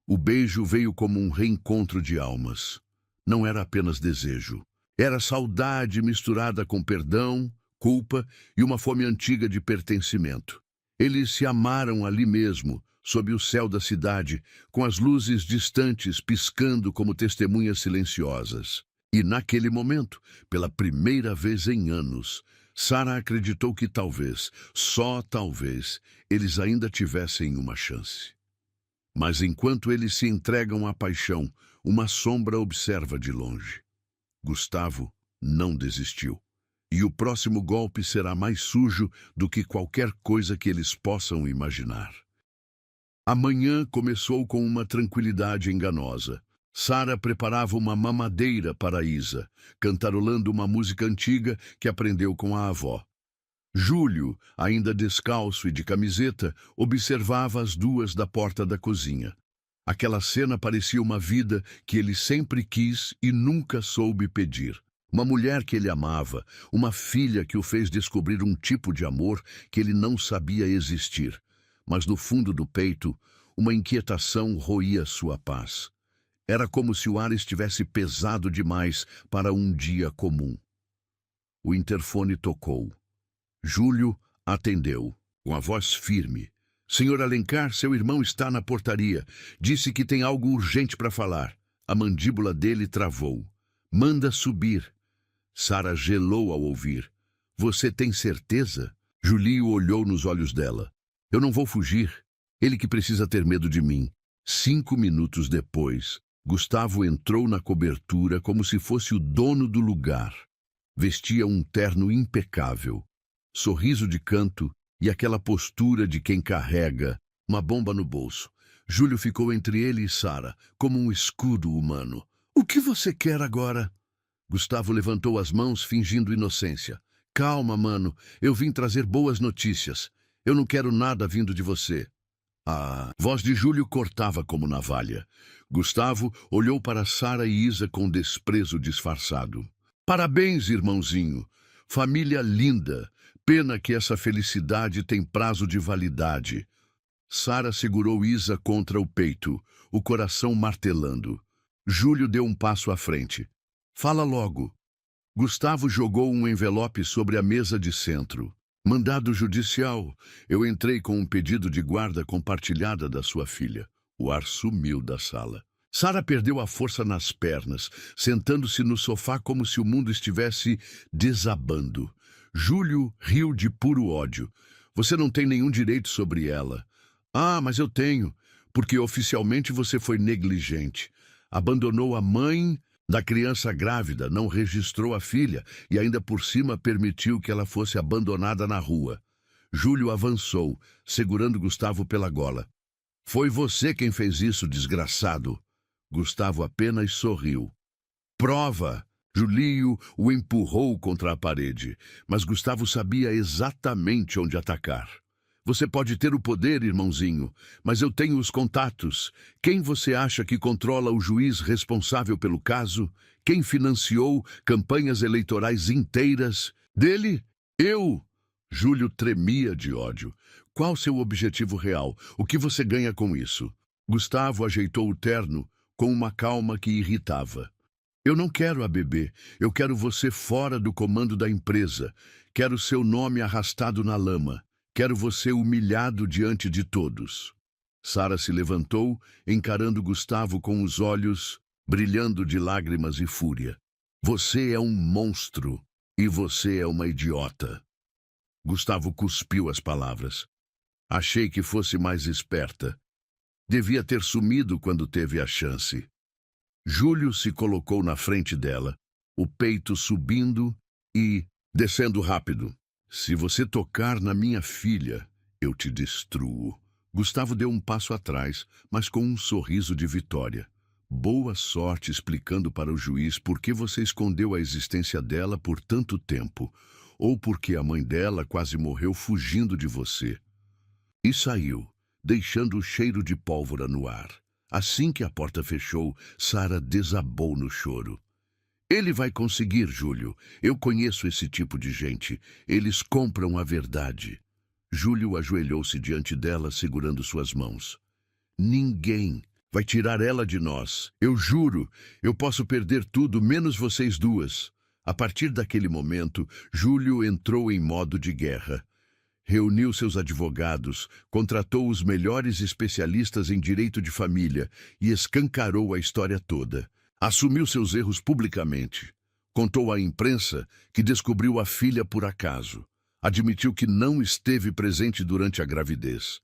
O beijo veio como um reencontro de almas. Não era apenas desejo. Era saudade misturada com perdão, culpa e uma fome antiga de pertencimento. Eles se amaram ali mesmo, sob o céu da cidade, com as luzes distantes piscando como testemunhas silenciosas. E naquele momento, pela primeira vez em anos, Sara acreditou que talvez, só talvez, eles ainda tivessem uma chance. Mas enquanto eles se entregam à paixão, uma sombra observa de longe. Gustavo não desistiu. E o próximo golpe será mais sujo do que qualquer coisa que eles possam imaginar. A manhã começou com uma tranquilidade enganosa. Sara preparava uma mamadeira para Isa, cantarolando uma música antiga que aprendeu com a avó. Júlio, ainda descalço e de camiseta, observava as duas da porta da cozinha. Aquela cena parecia uma vida que ele sempre quis e nunca soube pedir. Uma mulher que ele amava, uma filha que o fez descobrir um tipo de amor que ele não sabia existir. Mas no fundo do peito, uma inquietação roía sua paz. Era como se o ar estivesse pesado demais para um dia comum. O interfone tocou. Júlio atendeu, com a voz firme. Senhor Alencar, seu irmão está na portaria. Disse que tem algo urgente para falar. A mandíbula dele travou. Manda subir. Sara gelou ao ouvir. Você tem certeza? Júlio olhou nos olhos dela. Eu não vou fugir. Ele que precisa ter medo de mim. 5 minutos depois, Gustavo entrou na cobertura como se fosse o dono do lugar. Vestia um terno impecável, sorriso de canto e aquela postura de quem carrega uma bomba no bolso. Júlio ficou entre ele e Sara, como um escudo humano. O que você quer agora? Gustavo levantou as mãos, fingindo inocência. Calma, mano, eu vim trazer boas notícias. Eu não quero nada vindo de você. A voz de Júlio cortava como navalha. Gustavo olhou para Sara e Isa com desprezo disfarçado. Parabéns, irmãozinho. Família linda. Pena que essa felicidade tem prazo de validade. Sara segurou Isa contra o peito, o coração martelando. Júlio deu um passo à frente. Fala logo. Gustavo jogou um envelope sobre a mesa de centro. Mandado judicial. Eu entrei com um pedido de guarda compartilhada da sua filha. O ar sumiu da sala. Sara perdeu a força nas pernas, sentando-se no sofá como se o mundo estivesse desabando. Júlio riu de puro ódio. Você não tem nenhum direito sobre ela. Ah, mas eu tenho, porque oficialmente você foi negligente. Abandonou a mãe da criança grávida, não registrou a filha e ainda por cima permitiu que ela fosse abandonada na rua. Júlio avançou, segurando Gustavo pela gola. Foi você quem fez isso, desgraçado. Gustavo apenas sorriu. Prova! Júlio o empurrou contra a parede, mas Gustavo sabia exatamente onde atacar. Você pode ter o poder, irmãozinho, mas eu tenho os contatos. Quem você acha que controla o juiz responsável pelo caso? Quem financiou campanhas eleitorais inteiras? Dele? Eu! Júlio tremia de ódio. Qual seu objetivo real? O que você ganha com isso? Gustavo ajeitou o terno com uma calma que irritava. Eu não quero a bebê. Eu quero você fora do comando da empresa. Quero seu nome arrastado na lama. Quero você humilhado diante de todos. Sara se levantou, encarando Gustavo com os olhos brilhando de lágrimas e fúria. Você é um monstro e você é uma idiota. Gustavo cuspiu as palavras. Achei que fosse mais esperta. Devia ter sumido quando teve a chance. Júlio se colocou na frente dela, o peito subindo e descendo rápido. Se você tocar na minha filha, eu te destruo. Gustavo deu um passo atrás, mas com um sorriso de vitória. Boa sorte explicando para o juiz por que você escondeu a existência dela por tanto tempo, ou porque a mãe dela quase morreu fugindo de você. E saiu, deixando o cheiro de pólvora no ar. Assim que a porta fechou, Sara desabou no choro. Ele vai conseguir, Júlio. Eu conheço esse tipo de gente. Eles compram a verdade. Júlio ajoelhou-se diante dela, segurando suas mãos. Ninguém vai tirar ela de nós. Eu juro, eu posso perder tudo, menos vocês duas. A partir daquele momento, Júlio entrou em modo de guerra. Reuniu seus advogados, contratou os melhores especialistas em direito de família e escancarou a história toda. Assumiu seus erros publicamente. Contou à imprensa que descobriu a filha por acaso. Admitiu que não esteve presente durante a gravidez,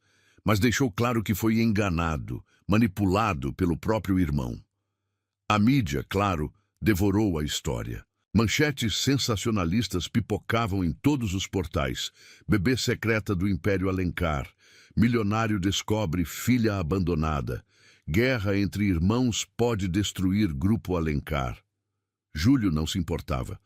mas deixou claro que foi enganado, manipulado pelo próprio irmão. A mídia, claro, devorou a história. Manchetes sensacionalistas pipocavam em todos os portais. Bebê secreta do Império Alencar. Milionário descobre filha abandonada. Guerra entre irmãos pode destruir Grupo Alencar. Júlio não se importava.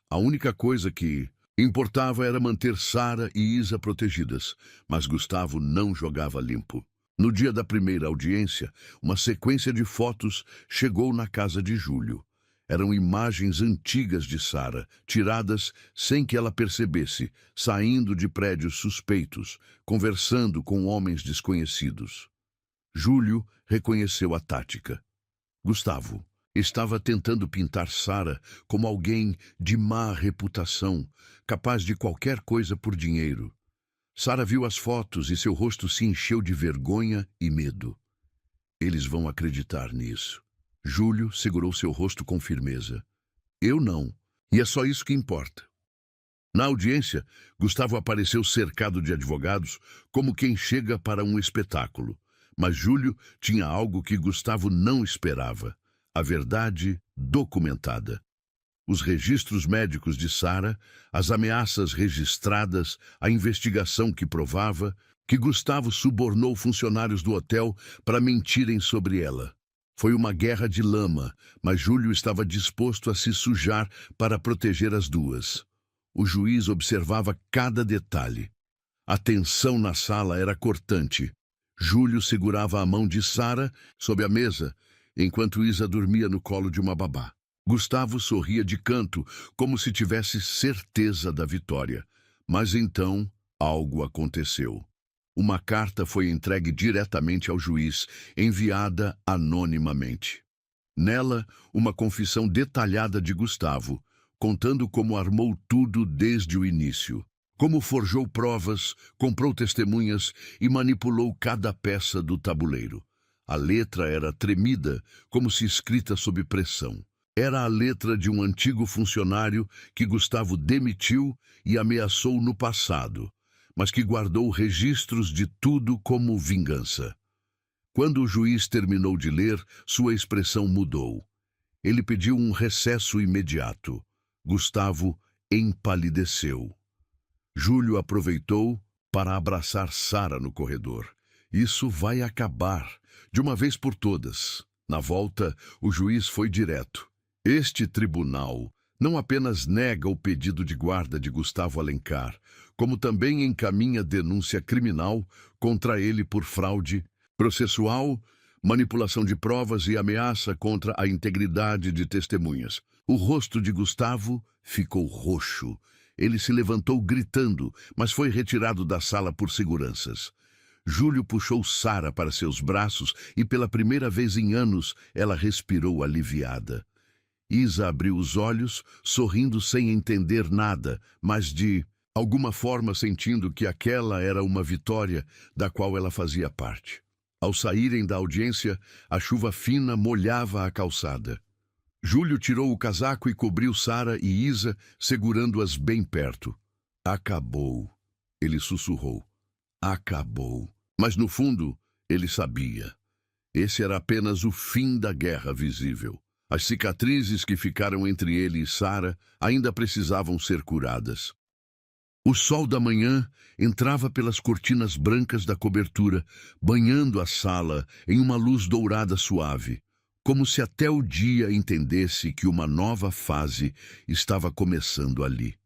A única coisa que importava era manter Sara e Isa protegidas, mas Gustavo não jogava limpo. No dia da primeira audiência, uma sequência de fotos chegou na casa de Júlio. Eram imagens antigas de Sara, tiradas sem que ela percebesse, saindo de prédios suspeitos, conversando com homens desconhecidos. Júlio reconheceu a tática. Gustavo estava tentando pintar Sara como alguém de má reputação, capaz de qualquer coisa por dinheiro. Sara viu as fotos e seu rosto se encheu de vergonha e medo. Eles vão acreditar nisso. Júlio segurou seu rosto com firmeza. Eu não, e é só isso que importa. Na audiência, Gustavo apareceu cercado de advogados, como quem chega para um espetáculo. Mas Júlio tinha algo que Gustavo não esperava: a verdade documentada. Os registros médicos de Sara, as ameaças registradas, a investigação que provava que Gustavo subornou funcionários do hotel para mentirem sobre ela. Foi uma guerra de lama, mas Júlio estava disposto a se sujar para proteger as duas. O juiz observava cada detalhe. A tensão na sala era cortante. Júlio segurava a mão de Sara sob a mesa, enquanto Isa dormia no colo de uma babá. Gustavo sorria de canto, como se tivesse certeza da vitória. Mas então algo aconteceu. Uma carta foi entregue diretamente ao juiz, enviada anonimamente. Nela, uma confissão detalhada de Gustavo, contando como armou tudo desde o início. Como forjou provas, comprou testemunhas e manipulou cada peça do tabuleiro. A letra era tremida, como se escrita sob pressão. Era a letra de um antigo funcionário que Gustavo demitiu e ameaçou no passado, mas que guardou registros de tudo como vingança. Quando o juiz terminou de ler, sua expressão mudou. Ele pediu um recesso imediato. Gustavo empalideceu. Júlio aproveitou para abraçar Sara no corredor. Isso vai acabar, de uma vez por todas. Na volta, o juiz foi direto. Este tribunal não apenas nega o pedido de guarda de Gustavo Alencar, como também encaminha denúncia criminal contra ele por fraude processual, manipulação de provas e ameaça contra a integridade de testemunhas. O rosto de Gustavo ficou roxo. Ele se levantou gritando, mas foi retirado da sala por seguranças. Júlio puxou Sara para seus braços e pela primeira vez em anos ela respirou aliviada. Isa abriu os olhos, sorrindo sem entender nada, mas de alguma forma sentindo que aquela era uma vitória da qual ela fazia parte. Ao saírem da audiência, a chuva fina molhava a calçada. Júlio tirou o casaco e cobriu Sara e Isa, segurando-as bem perto. Acabou, ele sussurrou. Acabou. Mas no fundo, ele sabia. Esse era apenas o fim da guerra visível. As cicatrizes que ficaram entre ele e Sara ainda precisavam ser curadas. O sol da manhã entrava pelas cortinas brancas da cobertura, banhando a sala em uma luz dourada suave, como se até o dia entendesse que uma nova fase estava começando ali.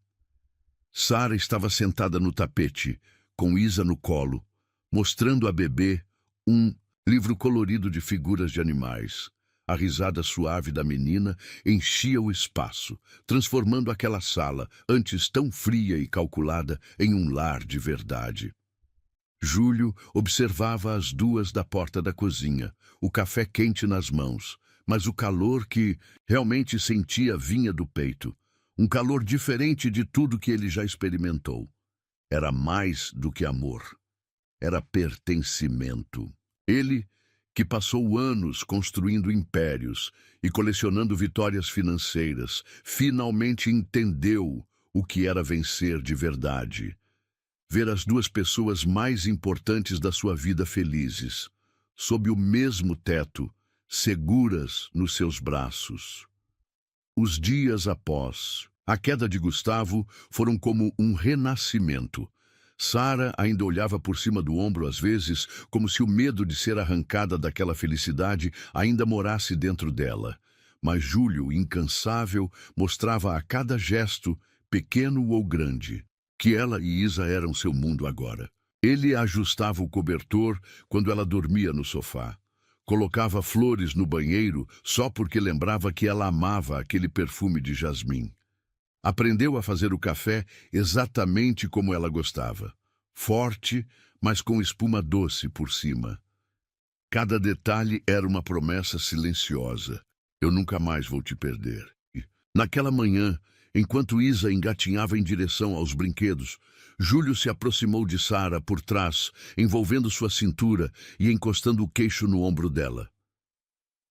Sara estava sentada no tapete, com Isa no colo, mostrando a bebê um livro colorido de figuras de animais. A risada suave da menina enchia o espaço, transformando aquela sala, antes tão fria e calculada, em um lar de verdade. Júlio observava as duas da porta da cozinha, o café quente nas mãos, mas o calor que realmente sentia vinha do peito. Um calor diferente de tudo que ele já experimentou. Era mais do que amor. Era pertencimento. Ele, que passou anos construindo impérios e colecionando vitórias financeiras, finalmente entendeu o que era vencer de verdade. Ver as duas pessoas mais importantes da sua vida felizes, sob o mesmo teto, seguras nos seus braços. Os dias após a queda de Gustavo foram como um renascimento. Sara ainda olhava por cima do ombro às vezes, como se o medo de ser arrancada daquela felicidade ainda morasse dentro dela. Mas Júlio, incansável, mostrava a cada gesto, pequeno ou grande, que ela e Isa eram seu mundo agora. Ele ajustava o cobertor quando ela dormia no sofá. Colocava flores no banheiro só porque lembrava que ela amava aquele perfume de jasmim. Aprendeu a fazer o café exatamente como ela gostava. Forte, mas com espuma doce por cima. Cada detalhe era uma promessa silenciosa. Eu nunca mais vou te perder. Naquela manhã, enquanto Isa engatinhava em direção aos brinquedos, Júlio se aproximou de Sara por trás, envolvendo sua cintura e encostando o queixo no ombro dela.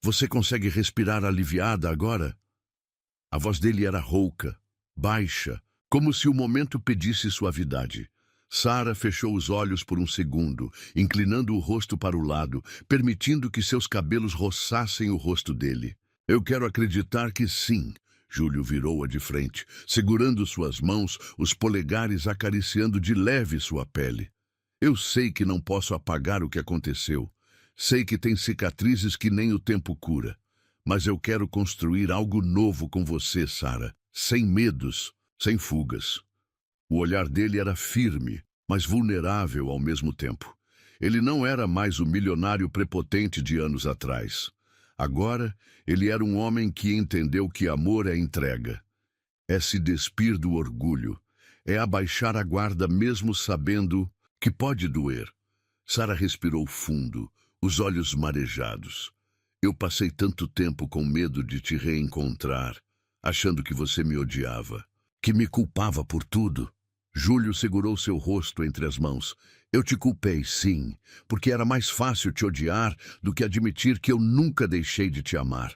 Você consegue respirar aliviada agora? A voz dele era rouca, baixa, como se o momento pedisse suavidade. Sara fechou os olhos por um segundo, inclinando o rosto para o lado, permitindo que seus cabelos roçassem o rosto dele. Eu quero acreditar que sim. Júlio virou-a de frente, segurando suas mãos, os polegares acariciando de leve sua pele. Eu sei que não posso apagar o que aconteceu. Sei que tem cicatrizes que nem o tempo cura. Mas eu quero construir algo novo com você, Sara. Sem medos, sem fugas. O olhar dele era firme, mas vulnerável ao mesmo tempo. Ele não era mais o milionário prepotente de anos atrás. Agora, ele era um homem que entendeu que amor é entrega. É se despir do orgulho. É abaixar a guarda mesmo sabendo que pode doer. Sara respirou fundo, os olhos marejados. Eu passei tanto tempo com medo de te reencontrar, achando que você me odiava, que me culpava por tudo. Júlio segurou seu rosto entre as mãos. Eu te culpei, sim, porque era mais fácil te odiar do que admitir que eu nunca deixei de te amar.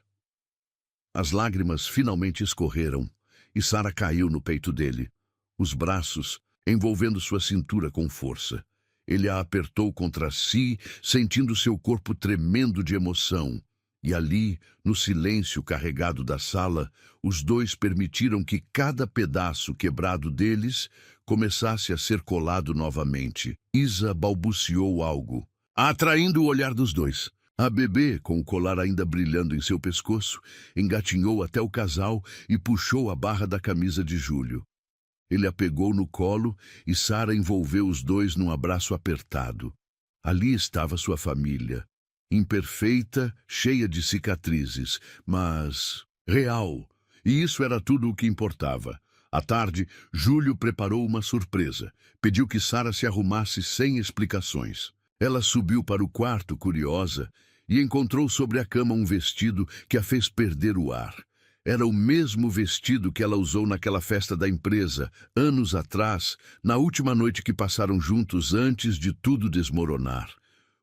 As lágrimas finalmente escorreram e Sara caiu no peito dele, os braços envolvendo sua cintura com força. Ele a apertou contra si, sentindo seu corpo tremendo de emoção. E ali, no silêncio carregado da sala, os dois permitiram que cada pedaço quebrado deles começasse a ser colado novamente. Isa balbuciou algo, atraindo o olhar dos dois. A bebê, com o colar ainda brilhando em seu pescoço, engatinhou até o casal e puxou a barra da camisa de Júlio. Ele a pegou no colo e Sara envolveu os dois num abraço apertado. Ali estava sua família. Imperfeita, cheia de cicatrizes, mas real. E isso era tudo o que importava. À tarde, Júlio preparou uma surpresa. Pediu que Sara se arrumasse sem explicações. Ela subiu para o quarto, curiosa, e encontrou sobre a cama um vestido que a fez perder o ar. Era o mesmo vestido que ela usou naquela festa da empresa, anos atrás, na última noite que passaram juntos antes de tudo desmoronar.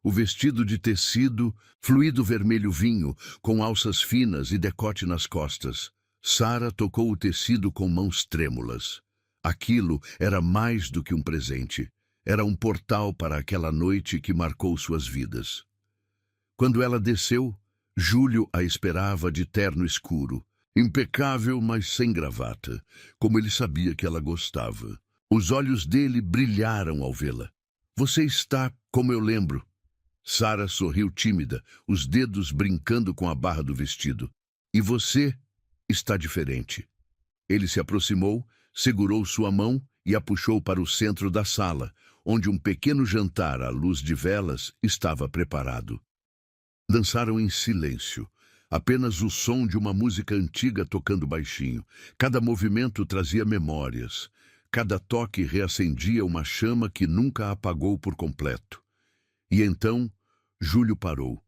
O vestido de tecido, fluido vermelho vinho, com alças finas e decote nas costas. Sara tocou o tecido com mãos trêmulas. Aquilo era mais do que um presente. Era um portal para aquela noite que marcou suas vidas. Quando ela desceu, Júlio a esperava de terno escuro, impecável, mas sem gravata, como ele sabia que ela gostava. Os olhos dele brilharam ao vê-la. Você está como eu lembro. Sara sorriu tímida, os dedos brincando com a barra do vestido. E você está diferente. Ele se aproximou, segurou sua mão e a puxou para o centro da sala, onde um pequeno jantar à luz de velas estava preparado. Dançaram em silêncio, apenas o som de uma música antiga tocando baixinho. Cada movimento trazia memórias. Cada toque reacendia uma chama que nunca apagou por completo. E então, Júlio parou,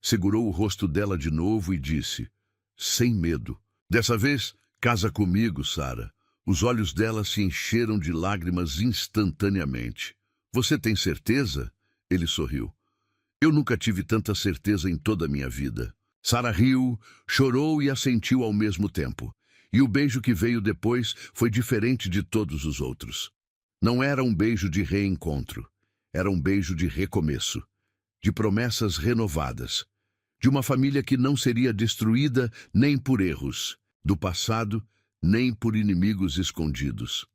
segurou o rosto dela de novo e disse, sem medo, dessa vez, casa comigo, Sara. Os olhos dela se encheram de lágrimas instantaneamente. Você tem certeza? Ele sorriu. Eu nunca tive tanta certeza em toda a minha vida. Sara riu, chorou e assentiu ao mesmo tempo. E o beijo que veio depois foi diferente de todos os outros. Não era um beijo de reencontro. Era um beijo de recomeço, de promessas renovadas, de uma família que não seria destruída nem por erros do passado, nem por inimigos escondidos.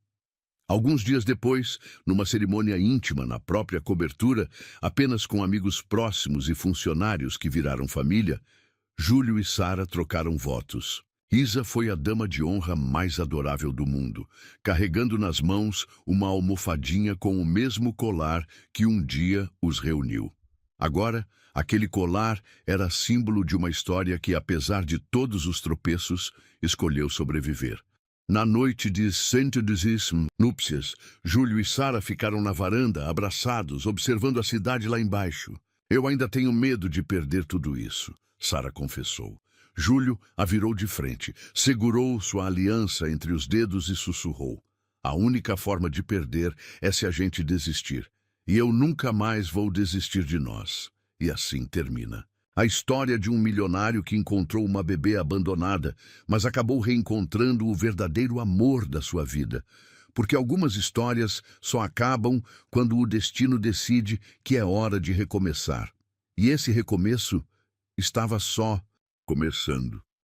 Alguns dias depois, numa cerimônia íntima na própria cobertura, apenas com amigos próximos e funcionários que viraram família, Júlio e Sara trocaram votos. Isa foi a dama de honra mais adorável do mundo, carregando nas mãos uma almofadinha com o mesmo colar que um dia os reuniu. Agora, aquele colar era símbolo de uma história que, apesar de todos os tropeços, escolheu sobreviver. Na noite de centudisíssimo núpcias, Júlio e Sara ficaram na varanda, abraçados, observando a cidade lá embaixo. Eu ainda tenho medo de perder tudo isso, Sara confessou. Júlio a virou de frente, segurou sua aliança entre os dedos e sussurrou. A única forma de perder é se a gente desistir. E eu nunca mais vou desistir de nós. E assim termina. A história de um milionário que encontrou uma bebê abandonada, mas acabou reencontrando o verdadeiro amor da sua vida. Porque algumas histórias só acabam quando o destino decide que é hora de recomeçar. E esse recomeço estava só começando.